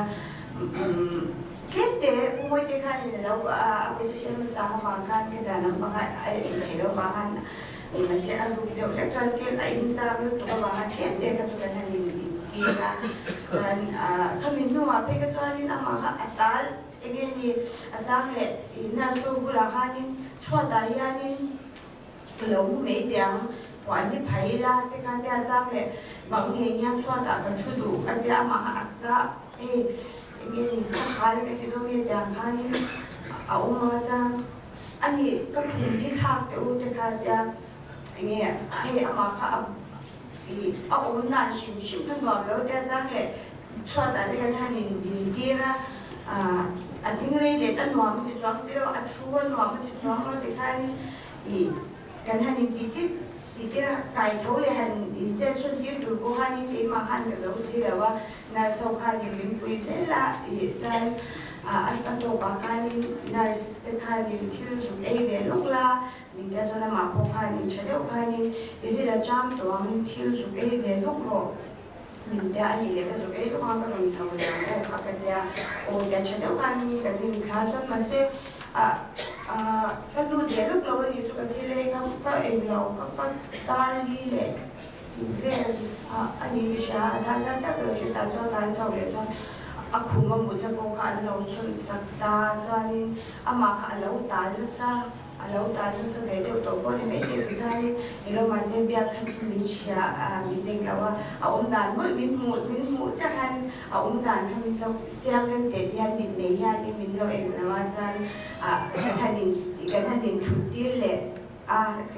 Kete umoi te kan ni lo aku siam sama makan ke dalam makan ai hello makan masih aku video rektor ke ai insa lu tu makan kete ka tu kan ni ira dan kami nu apa ke tu ni nama asal ini ni asal le ina so gula hani chua daya ni lo me diang wan ni pai la te kan dia asal le bang ni yang chua da ka chu du ka dia ma asa ini sahal ke tu dia jangan ini awak macam ani kepulih hak tu dekat dia ini amak awak nak sim kan bawa dia jangan cuaca dia kan ini dia atingre dia tak nuam tu jual sih acuan nuam tu jual kalau dekat ini kan ini Iti kai thau le han in che sun ti tu ko han ni ma han ka zo si la wa na so kha ni min pui se la I chan a ta to ba kha ni na se kha ni thil su e ve lok la min da zo na ma ko kha ni che de kha ni ri la jam to min thil su e ve lok ro min da ni le ka zo e ko ma ka ron sa mo ya ko kha ka dia o ya che de kha ni ka ni kha zo ma se kan lu dia lu kalau itu kan dia kan apa elo kan tar li le dia ani bisa ada saja kalau kita jual kan jual le jual aku membuat kau kan lo sun sakta jualin ama kan lo tar sa dia tu kau ni macam kita ni lo masih biar kan Malaysia meeting lawa dan min jangan dan kami lo siang kan dia ni min lo lawa jangan kan cuti le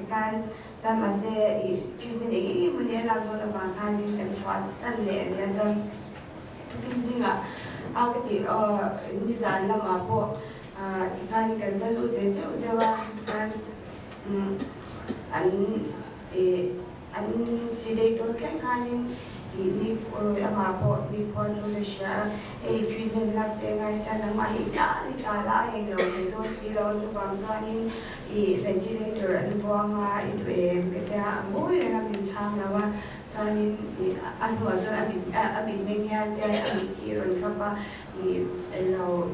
kan dan masih cuti ni boleh lagu lawan kan dan swasta le dia jangan tu kinsi nga aku ti ni zan lama po Ikan kan balu de jawa kan an sidai to kanin ni ama po ni po lu sha treatment lab de ngai sa na ma hi ni ka la he lo de do si lo ju bang kanin ventilator an bo ma ke ta mo ye na bin chang na wa chanin an ho jo abi me ya de abi ki ron ka pa lo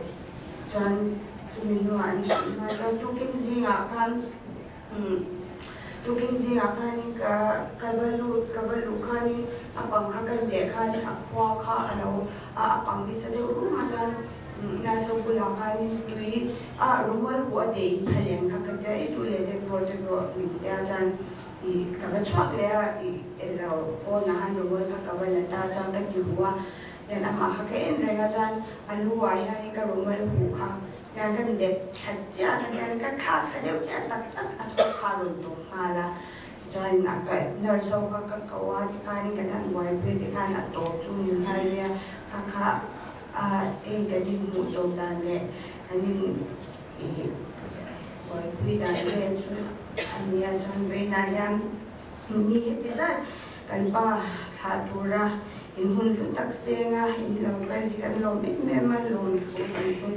chan tuminno an ma to tukin zinga kan tukin zinga kanin kabalu kanin apang kagan de kanin akwa ka alo apang bisa de rumah dan nasa pulang kanin tui rumah gua de kalian kakak itu le de portable minta jan kakak cuak le elo nahan rumah kakak balik jan tak juga dan ama kakak mereka jan aluai hari ke rumah buka yang kan dek kerja kan kan dia ucap tak atau karun tu malah jangan agak nurse kakak kawat kan buat beli kan atau cuma hari kakak jadi muncul dan ini buat beli dan ini jangan beli yang ini kita kan satura inhun tu tak senga ilang kan lo memang lo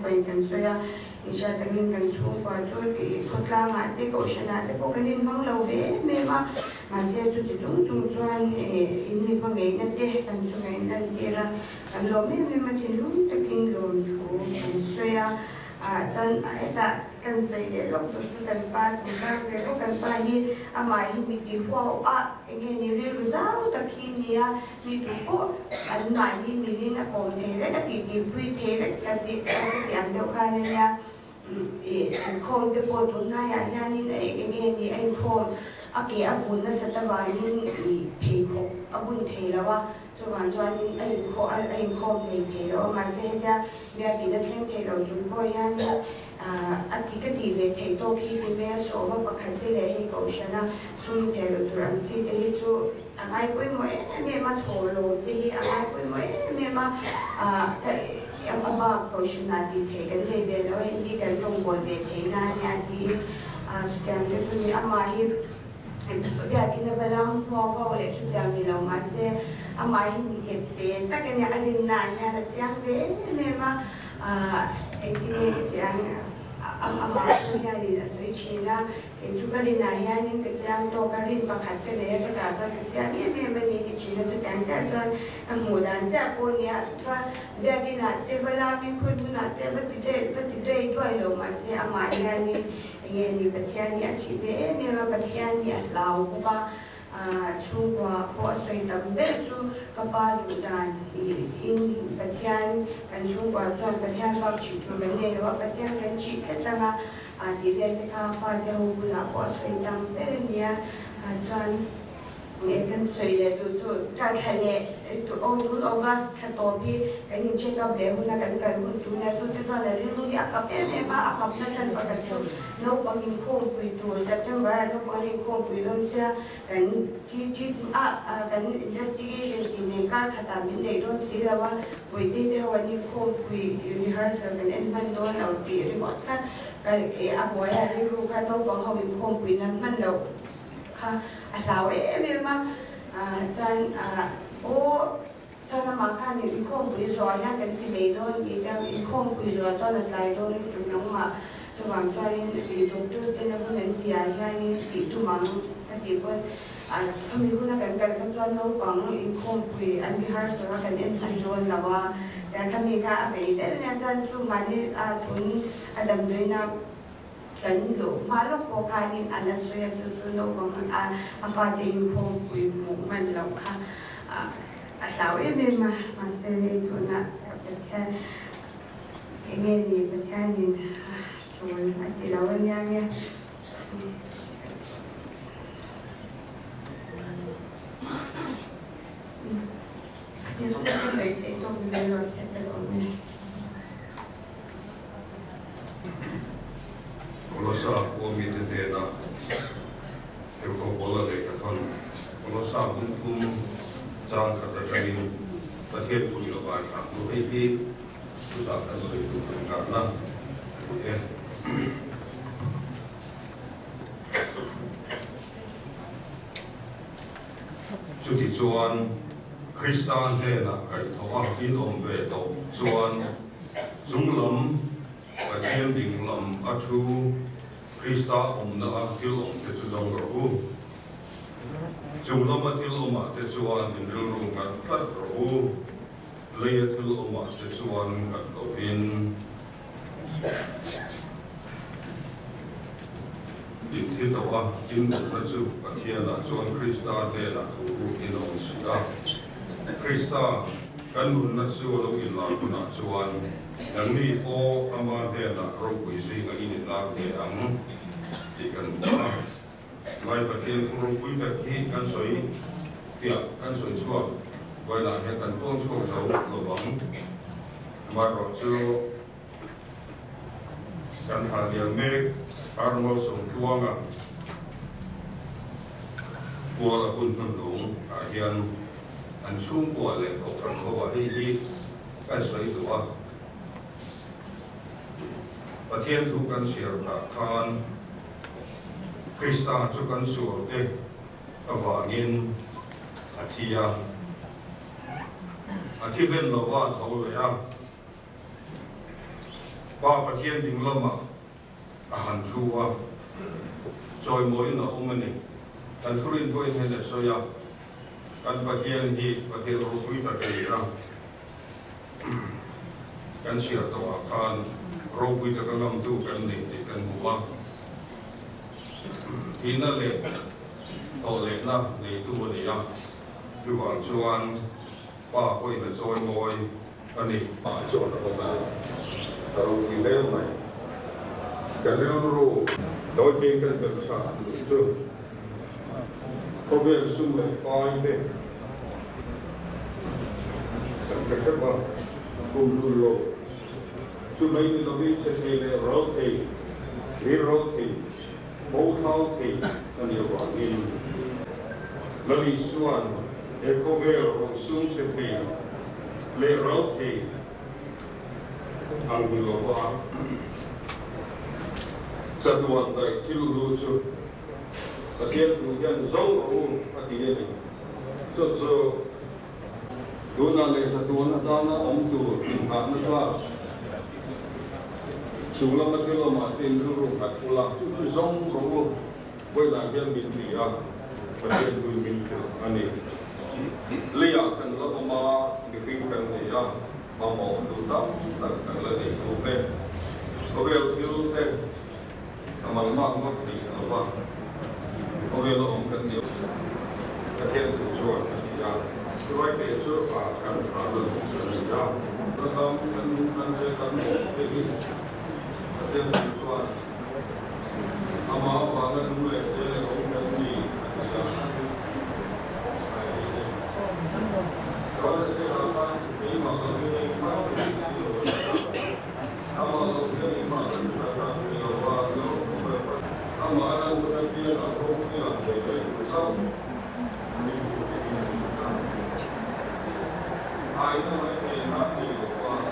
kan soya isya tangin kan supa so ki kotlang ate ko siya ko kanin bang lo memang masih tu tung ini pangai nate kan so kan tira kan lo memang tinung taking lo kan soya jan eta kan saya lo tu kan pa kan pa hi amai mi ki ho ni ri zau ta ki ni ni tu ko an mai ni ni na ko ne le ka ti pui the ka ti yang do ka ne ya ko de ko tu na ya ni ni ai ko aki abun na sa tawa ni pe ko abun the la wa so wan ni ai ko ne lo ma se ya ya ki na theng the lo ju ko ya ni aki ka ti le the to ki ni me so ma pa khan te le hi ko shana sun the lo turan si te hi chu angai koi mo me ma tho lo te hi angai koi mo me ma yang apa ko shana ti the kan le de lo hi kan tong bo de the na ya ti sudah tu ni ama hi dia kena balang mau oleh sudah bilang masih amai ni hetse tak kena alin nanya ada siang deh memang ini yang amai punya di Cina juga di nanya ni kesiang tu karin pakat ke dia kata kesiang ni memang di Cina tu kan kan kemudian saya punya dia kena terbalang ikut guna tidak itu ayo masih amai ni ini petian ya cipe memang petian ya lau kupa cuba kuasa itu betul kapal dan ini petian kan cuba tuan petian kalau cipu benda lewat petian kan cipu tengah tidak kapal jauh gula kuasa itu betul ya tuan kan saya tu cakap itu orang August tapi kan ini check up deh, guna kan tu na tu dari dulu ya akap memang akap na san pakai tu, no pangin kom itu September no pangin kom itu saya kan kan investigation ini kan kata benda itu sila wa boleh dia wani kom rehearsal kan enman lo na di remote kan apa ya riru kan no pangin kom nan man lo ka alaw memang dan sana makan ni ikon puiso ya kan tiledo ni kan ikon puiso to na taido ni tu nang ma so bang tsain ni doktor tena pun nanti ya ni itu mang tadi pun kami guna kan kan tuan no bang ikon pui an bihar so kan en taido na wa dan kami ka be dan ya jan tu mani tun adam doina kan lo malok ko kanin anasya tu no bang apa de ikon pui mo man lo ha alaw memang masih itu nak berkat ini berkat ini cuma nanti lawan yang itu sudah itu belum settle ni. Kalau sah kami tu nak kita boleh lekatkan. Kalau sah pun jangan katakan bagian pun lepas aku ini susah kan itu karena จุดที่ชวนคริสตานเทนะไก่ทว่าอินอมเวโตชวนจุงลำประเทศดิ่งลำอาชูคริสตาอมนะทิลอมเทจุจงกรูจุงลำมาทิลอมเทชวนอินริลรุงัดตัดกรูเลียทิลอมเทชวนกัดตัวอินอินที่ตัวอินบุญสุประเทศนะชวนคริสตาเทนะทูอินอมสิกาคริสตากันบุญนัสวลกินลาคุณาชวนอย่างนี้โออามาเทนะรูปวิสิงอินิลาเทอังที่กันไว้ประเทศรูปวิแบบที่กันสวยเปียกกันสวยชั่วเวลาเห็นกันต้นชั่วเสาระวังมาเราเชื่อกันหาเดียงเมฆอารมณ์สมช่วงอ่ะบัวละคุณหลงอาเฮียนอันชุ่มบัวเลยตกกันเขาว่าที่กันสวยตัวประเทศทุกกันเสียประทานคริสตาทุกกันสวดเอกอวางินอาทิยาอาทิเล่นเราว่าเขาเลยอ่ะว่าประเทศดิ่งละมาอาหารชัวจอยมวยนะอมันนี่กันทุรินด้วยเห็นแต่สยามกันประเทศที่ประเทศรูปวิตาเกียร์กันเสียตัวการรูปวิตากันลำตู้กันนี่กันหัวที่นั่นเลยตัวเล็กนะในตัวนี้อ่ะดูว่าชวนป้าคุยกับจอยมวยอันนี้ป้าชวนเรามาเราอยู่เล่นไหมกันเรื่องรู้โดยเพียงกันเป็นสารซึ่งเขาเป็นสุ่มเลยตายเลยแต่ก็แค่ว่าคุมดูโลสุ่มไม่มีตัวที่จะใช้เลยรถที่รีรถที่โบเท้าที่นั่นเองว่าอินแล้วมีส่วนเอโคเวลของสุ่มเสพีเลยรถที่อังกฤษว่าสะดวกแต่คิดรู้จุดประเทศดูยังส่งรู้ปฏิเสธสุดดูนั่นเลยสะดวกนะตอนนั้นผมดูอินทานะว่าสุลมาเทลมาเต็มรู้กัดกุลาจุดส่งรู้เวลาเรียนบินดีอ่ะประเทศดูบินอันนี้เลี้ยงกันแล้วมาดิฟิงกันเนี่ยมาหมอดูตั้งกันเลยดูเป็นเขาเรียกซิลเซ่มันมากมากดีนะว่าเขาเรียกเราองค์กันเดียวประเทศถูกช่วยอย่างช่วยไปช่วยป่ากันหาเรื่องเสนอยากเราทำมันจะทำให้ดีประเทศถูกช่วยเอามาฟังกันด้วยจะได้องค์กันดีเราจะทำให้มีมาตรฐานมากขึ้นเอามาเราจะมีมาตรฐานที่เราว่าAmara Utapia Apropia Sam I know I may not be the one.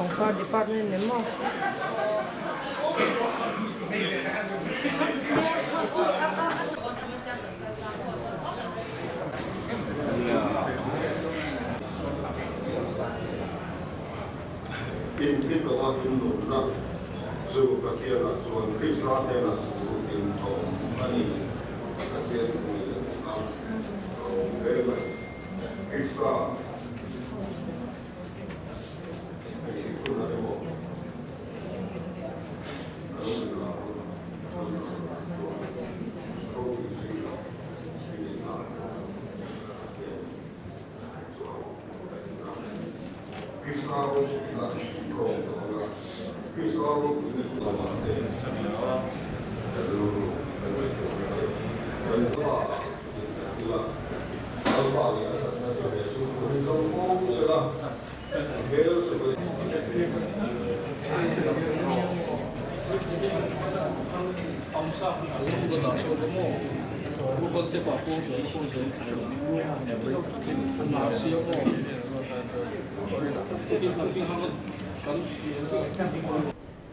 ของฟ้าดีพาร์ตเมนต์เนี่ยมั้ง กินที่ก็ว่ากินหนุนนะสู่ประเทศละส่วนคริสต์มาสละสู่กินของอันนี้ประเทศมีเอาเรื่องคริสต์มาสคุณอะไรบอก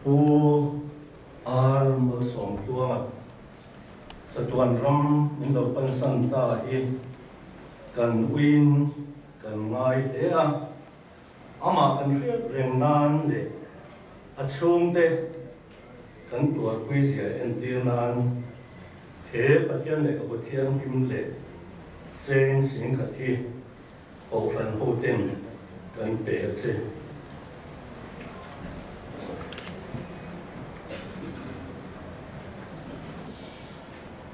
ผู้อาร์มสองตัวสตวนรำมินดปันสันตาเอกันวินกันไงเดียอามากันเรียกเรียงนานเดอัชงเดกันตัวคุยเสียเอ็นตีนานเทปเทียนเล็กกับเทียนพิมเล็กเซนสิงกับที่โอฟันโฮเต็นกันเปย์เซ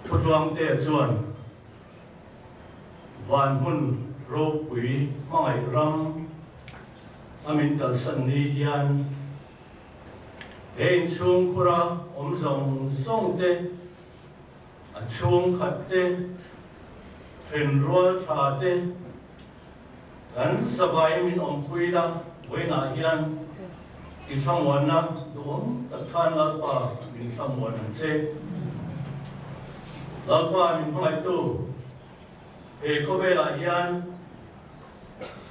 ทดลองเตะส่วนวันหุ่นโรคปุ๋ยห้อยรำอามินกัลสันนิยันเห็นช่วงคราอมส่งเตะช่วงขัดเตะเป็นรัวชาเตะกันสบายมินอมคุยละไว้นายันที่ทั้งวันนะดวงตะขันละป่ามินทั้งวันเซแล้วก็มีห้อยตู้เขาเวลายัน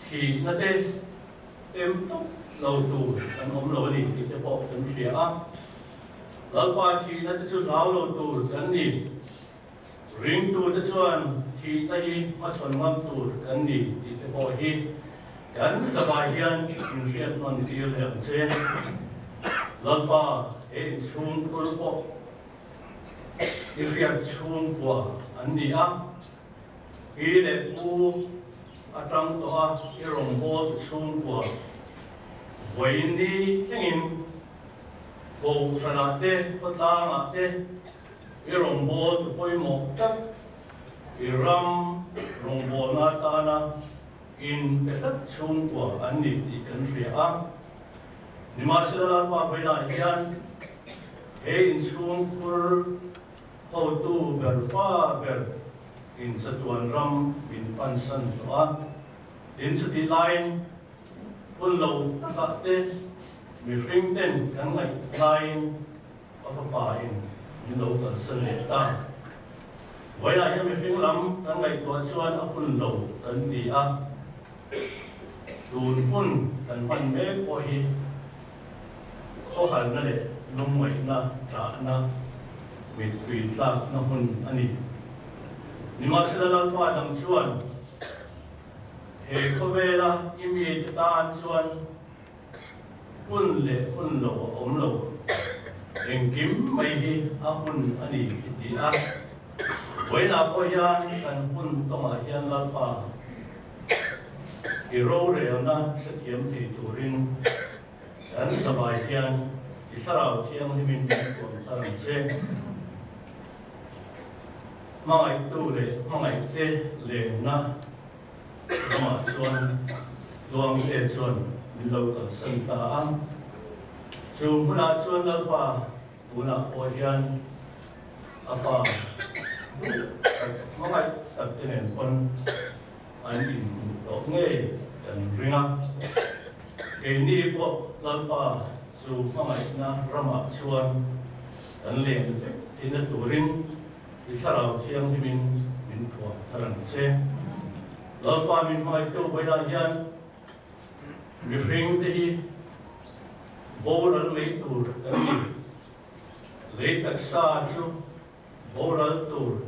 ที่นั่นเต็มตุ๊กเราดูกันอมเราดิที่จะบอกกันเสียแล้วก็ที่นั่นจะช่วยเราดูกันนี่ริงดูจะช่วยที่ได้มาชนมาดูกันนี่ที่จะบอกให้กันสบายยันมีเสียงนอนดีเลยเช่นแล้วก็ช่วงกุลปอีเรียกช่วงกว่าอันนี้อีเล็กมูอาจารย์ตัวอีรงโบช่วงกว่าวันนี้เช่นโบขนาดเด็กพัฒนาเด็กอีรงโบตัวไฟหมกตักอีรำรงโบนาตานาอินเป็นช่วงกว่าอันนี้ที่กันเสียนิมาสิลาปาไปได้ยันช่วงkur how to berfaber in satuan ram in pansan toa in suti line pun low takte mi ringten kan ngai line of a pa in low kan san ta wai la ya mi ring lam kan ngai to chuan a pun low kan ni dun pun kan pan me ko hi kho hal na le nung mai na cha naมีปีศาจน้ำมันอันนี้นิมาสิลาตัวจังชวนเฮเขาเวลาอิมีตาชวนปุ่นเละปุ่นโหลอมโหลเองกิมไม่ดีอาปุ่นอันนี้ดีเวลาพยานกันปุ่นต้องมายันลาปาอีโรเรียนะเสถียรที่ตุรินกันสบายยันอิสราเทียงที่มีคนตรังเซมาไอ้ตู้เลยมาไอ้เต้เลยนะมาชวนดวงเตชวนมีเราตัดสันตาชูมุนาชวนแล้วป่ามุนาโอยันอาป่ามาไอ้ตัดเต็มคนอันนี้ดอกเงี้ยกันริงนี่พวกแล้วป่าชูมาไอ้นะรามาชวนกันเลี้ยงที่นั่นตุรินอิสราเทียงที่มินขวดทรันเซแล้วก็มินมาอีกตัวไปได้ยันมีฟิงที่ boral mấy tur kan ni lấy tak sa chu boral tur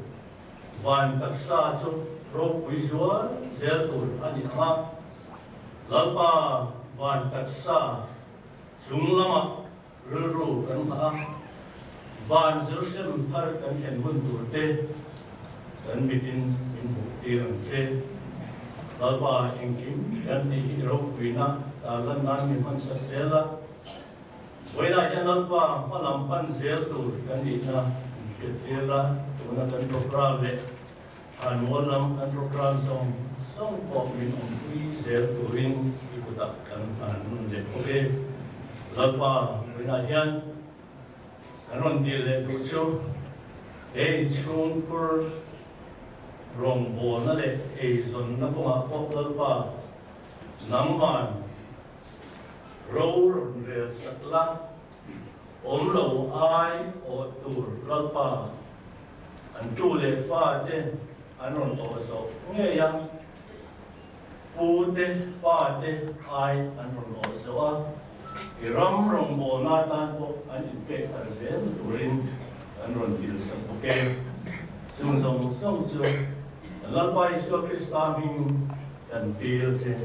van tak sa chu ro visual zel tur ani ma lalpa van tak sa chung lama ru kan ha van Jerusalem thar kan hen mun tur te kan bitin in tirang se lalpa engkim kan ni ro wina talan nan ni man sa sela wina yan lalpa palampan zel tur kan ni na Kira tuna kan program anualam kan program song min umpui zel turin ikutak kan anun de oke lapa winadian kanon dile tucho chung pur rong bo na le zon na kuma pop lapa namman roll rel sakla omlo ai o tur lalpa an tu le fa de anon o so nge ya pu de fa de ai anon o so a iram rong bo na tan po an ipe ar zel turin anon til sa puke sung song chu lalpa iso kristamin kan til se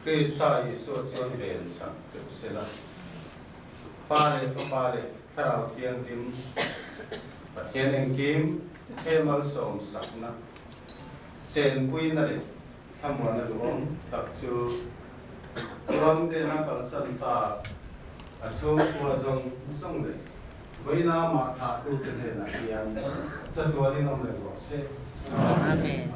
Krista Isu chuan ven sang chu sela pale fa pale tharau thiang dim pathian engkim hemal som sakna chen pui na le thamwana luom tak chu ram de na kal san ta a chung kwa zong song le voina ma tha tu te na hian chatwa ni nom le wa se Amen.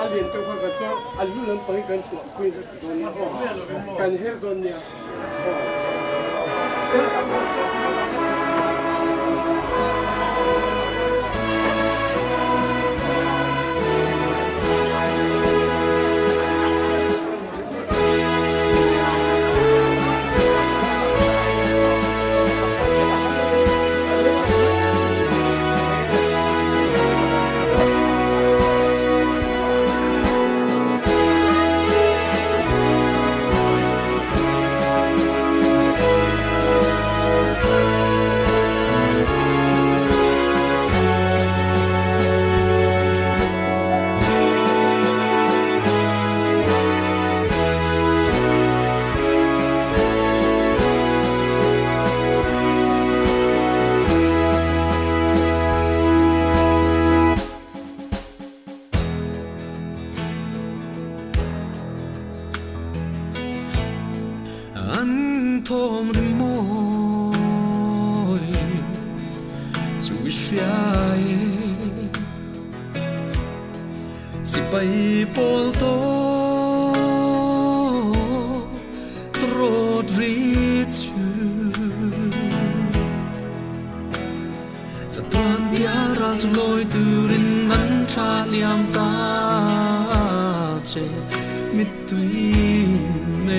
Alien tu kan kerja, alien lem pergi kan cuma kuin sesuatu kan herdonya. Anh thom rừng môi chui fiai si bay pol to trod richuจะตอนเดียราจะลอยตื่นมันทาเลียมตาเจมิตุยเม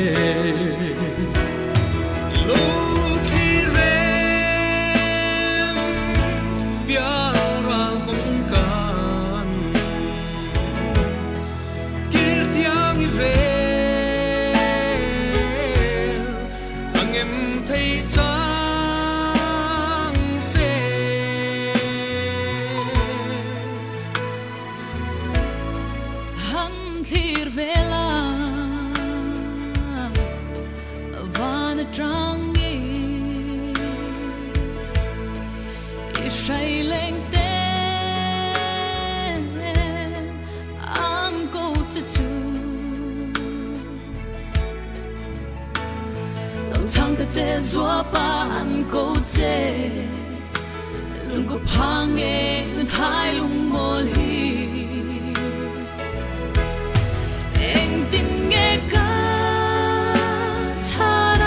这座班高街，路过旁诶太路莫里，应定诶个查拉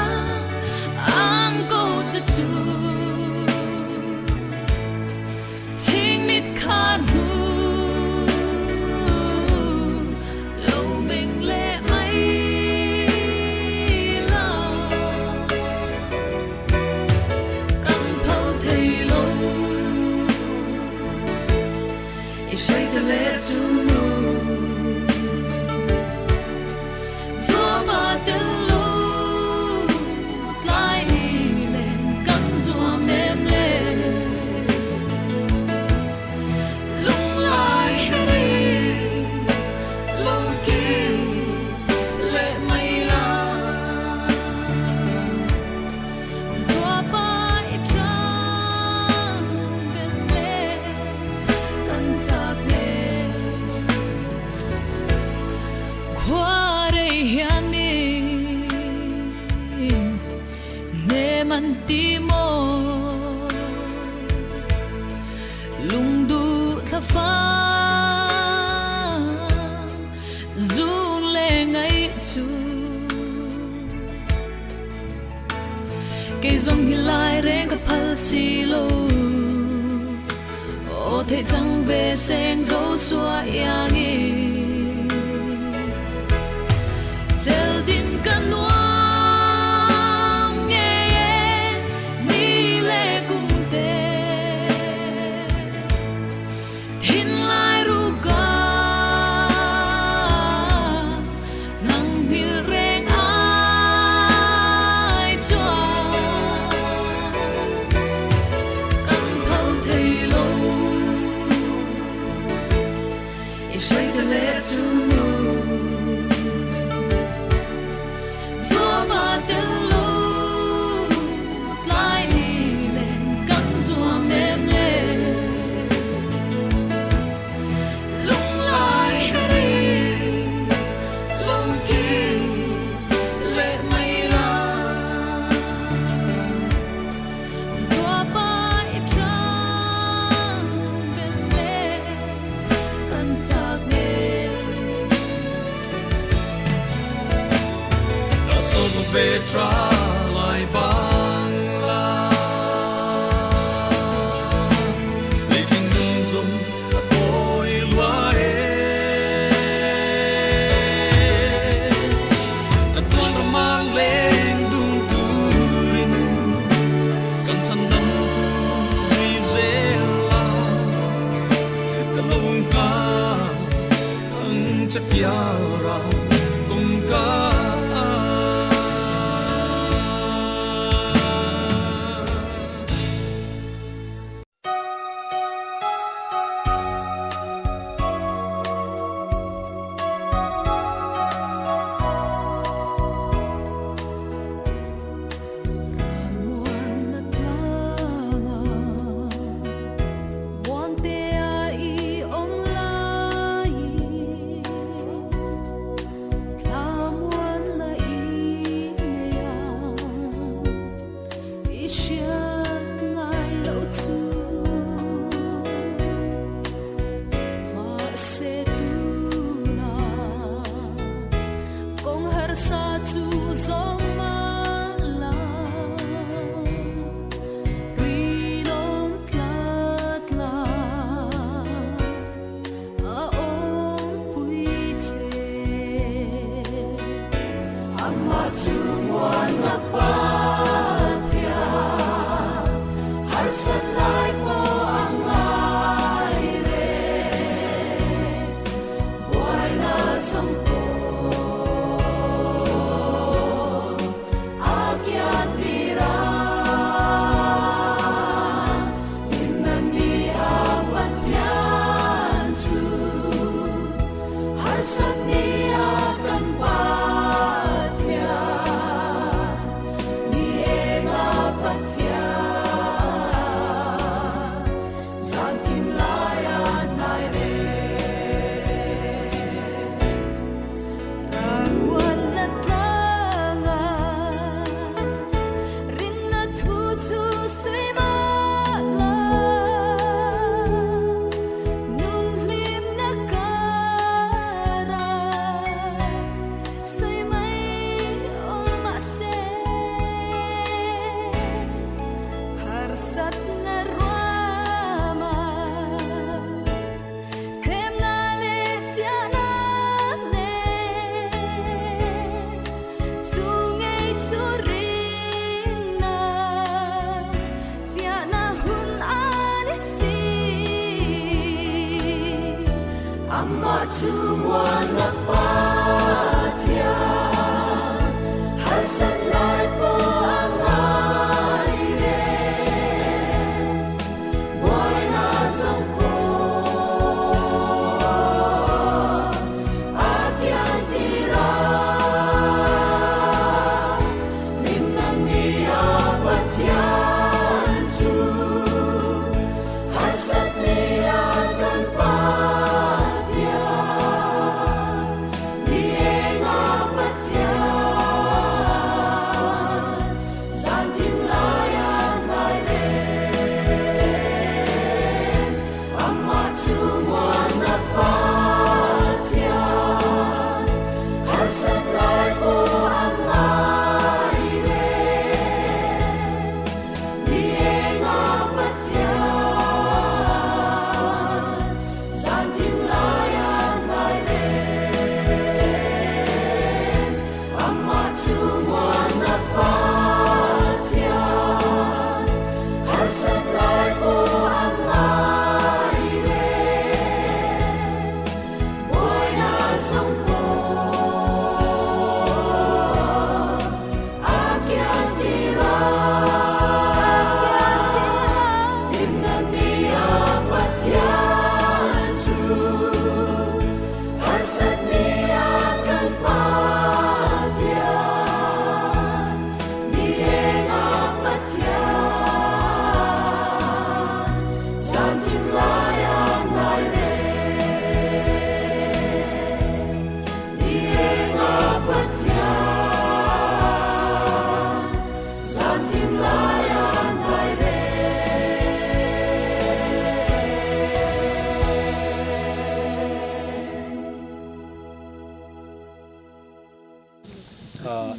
安高这处，亲密卡路。dòng hi lai reng ka phal si lo o thế chẳng về sen dấu xua yang i tel din kan nuang nghe ni le cung te thin lai ru ka nang hil reng ai cho shade the solo về trả lại bằng la lấy tình đừng dùng tôi loa chặt toàn ra mang lên đung turin cần chân nắm tu gì dễ la cả lâu ca anh chắc ya ra cùng ca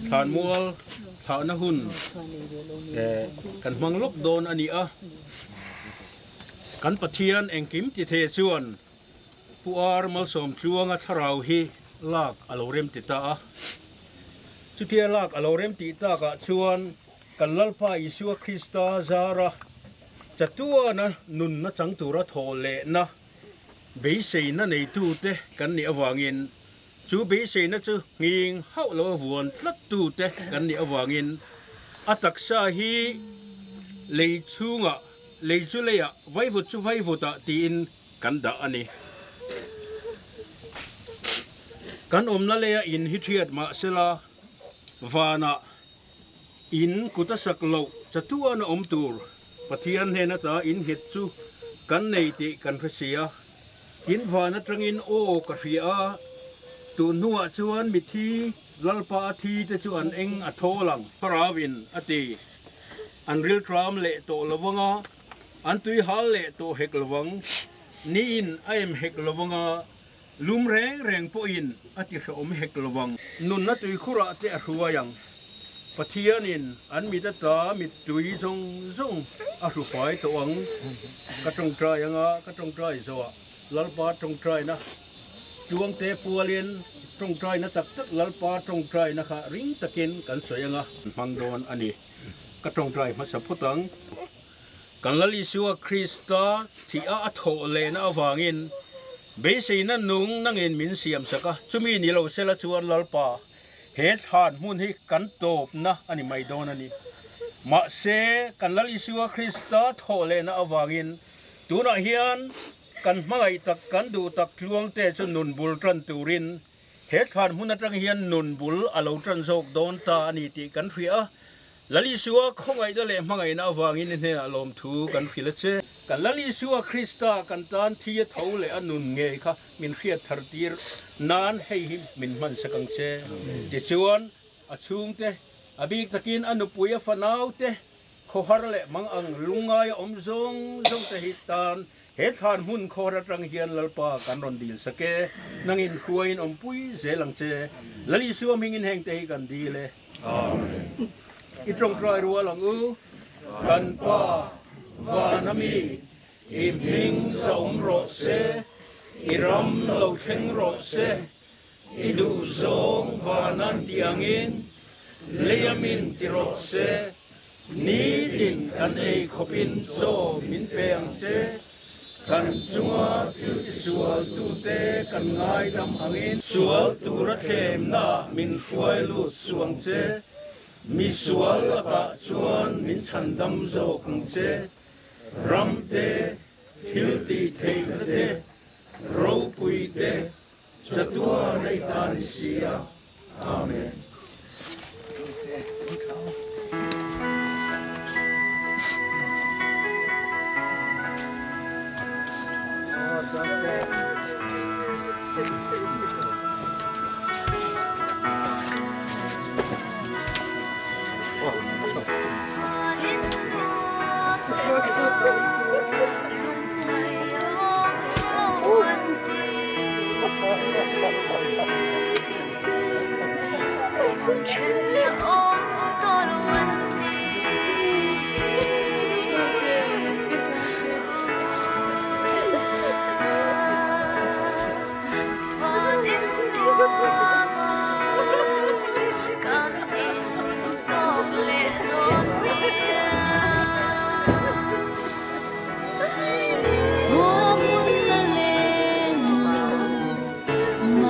ทานมัวทานนหุ่นกันมังลกโดนอันนี้กันปะเทียนเองกิมติเทชวนผู้อาร์มาสมช่วงทราวฮีลากอโลเรมติตาสุเทียลากอโลเรมติตากะชวนกันลัลพาอิสุคริสต์ซาระจัตัวนะนุนนะจังตุระโทเลนะเบสนะในตูเตกันนี่อวางินจูเบสนะจูงิงเฮาลาววนทัดตูเตกันนี่อวางินอัตักซาฮีเลยชูงะเลยจูเลยะไว้ฟุจูไว้ฟุตะตีนกันดาอันนี้กันนั่นเลยอินฮิตเทียดมาเสลาวานะอินกุตสักโลจัตัวนะตูร์ปะเทียนเฮนะตาอินฮิตจูกันในติกันพเสียอินวานะตรังอินโอกะเฟียตูนัวจวนมิทีลัลปาทีจะจวนเองอโทลังพราวินอติอันริลทรามเลโตลวงาอันตุยฮัลเลโตเฮกลวงนี่อินไอมเฮกลวงาลุมแรงปอินอติเขอมเฮกลวังนุนนัตุยคุระเตอรัวยังปะเทียนินอันมีตตามีตุยซงอสุไฟตัวงกระตรงใจยังกระตรงใจสวะลัลปาตรงใจนะจวงเตปัวเลียนตรงใจนะตักลัลปาตรงใจนะคะริงตะกินกันสวยยังมังโดนอันนี้กระตรงใจมาสับพุตังกันลลิสัวคริสต์ที่อาโทเลนะวางินเบสินันนุงนั่งเอ็นมินเสียมสักจุมีนี่เราเสละชวนลัลปาเฮดฮานมุนให้กันโตบนะอันนี้ไม่โดนอันนี้มาเสกันลลิสัวคริสต์โทเลนะวางินตูน่าเฮียนกันไม่ตักกันดูตักลวงเตจนุนบุลตันตูรินเฮดฮานมุนนักเฮียนนุนบุลอาลูตันโศกโดนตาอันนี้ตีกันเฟียลลิสัวคงไงจะเล่ไม่ไงนะวางินเนี่ยอารมณ์ทูกันฟิลเชกันลลิสัวคริสต์กันตานที่เท่าเลยอันนุนเงยค่ะมินเฟียทาร์ตีร์นานให้หิมมินมันสักเชเดชวนอาชุงเตอบิกตะกินอนุปุยฟันเอาเตขอฮาร์เล่มังอังลุงไงอมซงเตหิตานเฮทานหุ่นขอรัตรังเฮียนลัลปากันรอนดีลสเกนังอินคุยนอมปุยเซลังเชลลิสัวมิงอินแห่งเตหิกันดีเลยอิตรงกรายรัวหลังกันป้าวานามีอิมิงสมรสเซอิรัมโลเชงรสเซอิดูซงวานันติอังอินเลียมินติรสเซนีดินกันเอขบินโซมินเปียงเซกันจัวสัวตุเตกันง่ายดำอังอินสัวตุระเทมนามินฟวยลุสวงเซมิสวลละกะชวนมินชันดำโซกังเซรัมเตฮิลตีเทกเตรูปุยเตจัตวาในตานิสียอาเมน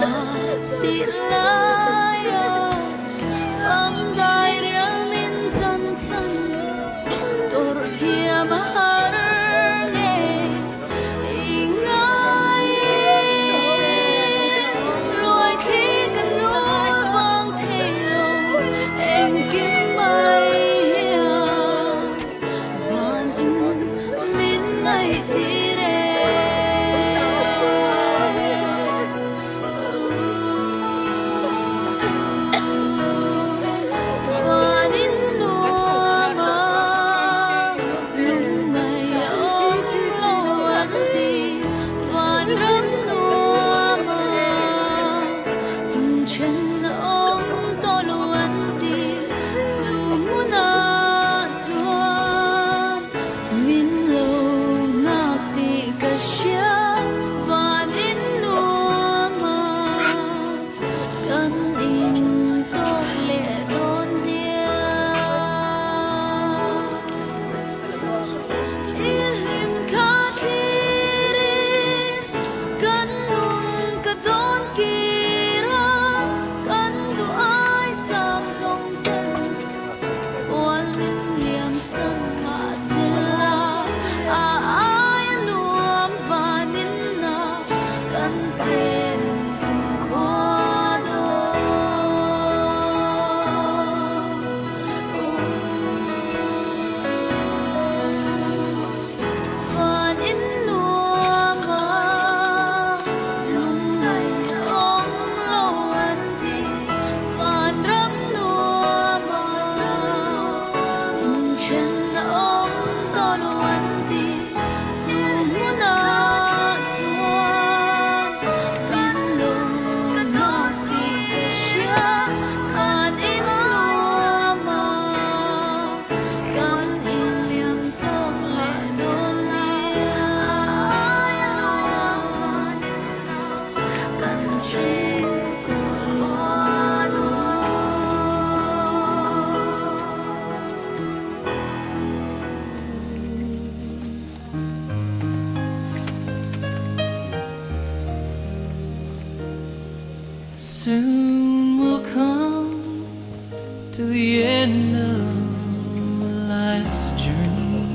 Mati layo will come to the end of life's journey,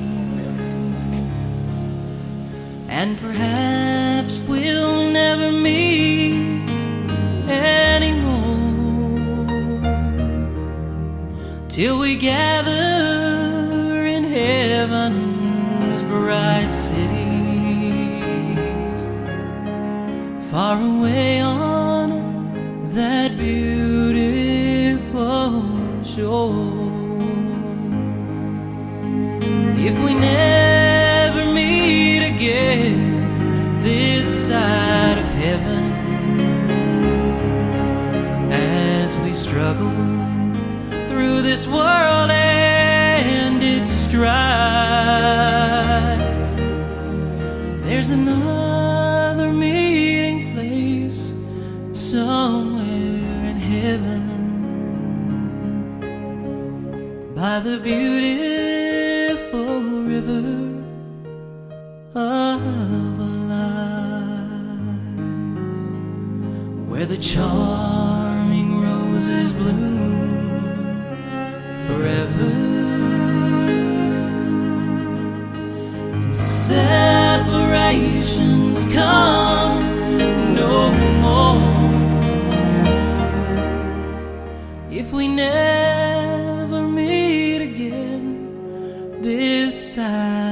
and perhaps we'll never meet anymore till we gather in heaven's bright city, far away on that beautiful shore. If we never meet again this side of heaven, as we struggle through this world and its strife, there's another meeting place somewhere in heaven, by the beautiful river of life, where the charming roses bloom forever, and separations come no more. If we never meet again this side